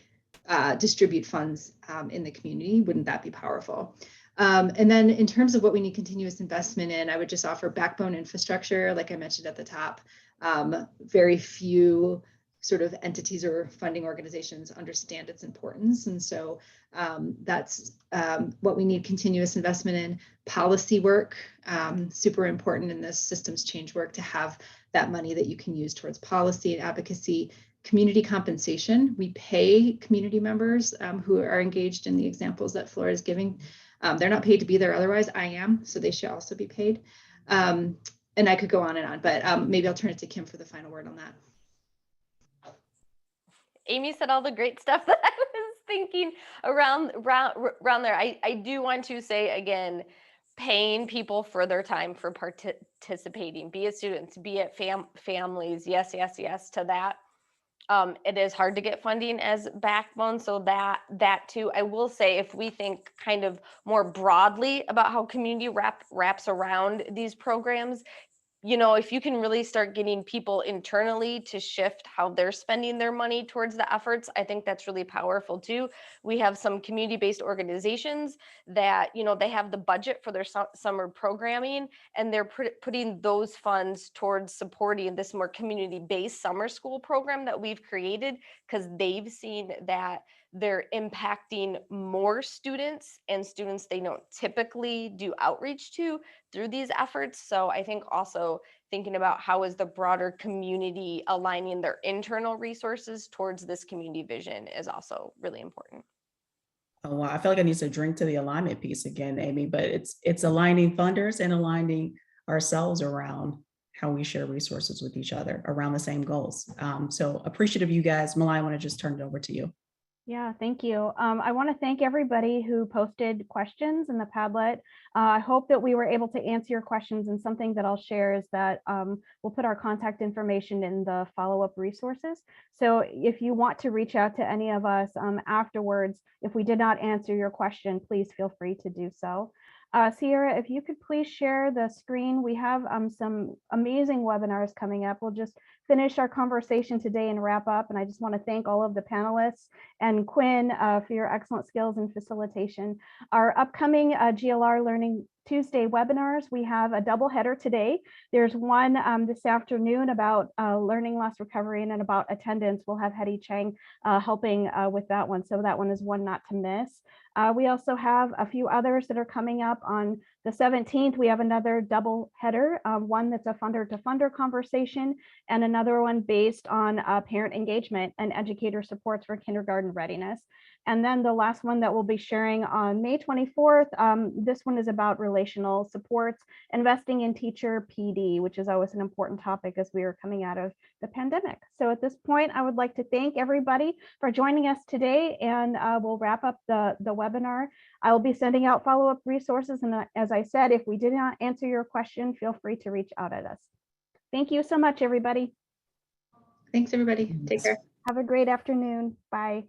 distribute funds in the community. Wouldn't that be powerful? And then in terms of what we need continuous investment in, I would just offer backbone infrastructure, like I mentioned at the top. Very few sort of entities or funding organizations understand its importance. And so that's what we need continuous investment in. Policy work, super important in this systems change work to have that money that you can use towards policy and advocacy. Community compensation, we pay community members who are engaged in the examples that Flora is giving. They're not paid to be there otherwise, I am, so they should also be paid. And I could go on and on, but maybe I'll turn it to Kim for the final word on that. Amy said all the great stuff that I was thinking around there. I do want to say again, paying people for their time for participating, be it students, be it families, yes to that. It is hard to get funding as backbone, so that too. I will say, if we think kind of more broadly about how community wraps around these programs, you know, if you can really start getting people internally to shift how they're spending their money towards the efforts, I think that's really powerful too. We have some community-based organizations that, you know, they have the budget for their summer programming, and they're putting those funds towards supporting this more community-based summer school program that we've created, because they've seen that they're impacting more students and students they don't typically do outreach to through these efforts. So I think also thinking about how is the broader community aligning their internal resources towards this community vision is also really important. Oh, wow. I feel like I need to drink to the alignment piece again, Amy, but it's aligning funders and aligning ourselves around how we share resources with each other around the same goals. So appreciative of you guys. Malai, I want to just turn it over to you. Yeah, thank you. I want to thank everybody who posted questions in the Padlet. I hope that we were able to answer your questions, and something that I'll share is that we'll put our contact information in the follow-up resources. So if you want to reach out to any of us afterwards, if we did not answer your question, please feel free to do so. Sierra, if you could please share the screen. We have some amazing webinars coming up. We'll just finish our conversation today and wrap up. And I just want to thank all of the panelists and Quinn for your excellent skills in facilitation. Our upcoming GLR Learning Tuesday webinars, we have a double header today. There's one this afternoon about learning loss recovery, and then about attendance. We'll have Hetty Chang helping with that one. So that one is one not to miss. We also have a few others that are coming up. On the 17th, we have another double header, one that's a funder to funder conversation, and another one based on parent engagement and educator supports for kindergarten readiness. And then the last one that we'll be sharing on May 24th, this one is about relational supports, investing in teacher PD, which is always an important topic as we are coming out of the pandemic. So at this point, I would like to thank everybody for joining us today, and we'll wrap up the webinar. I will be sending out follow-up resources, and as I said, if we did not answer your question, feel free to reach out at us. Thank you so much, everybody. Thanks, everybody. Take care. Have a great afternoon. Bye.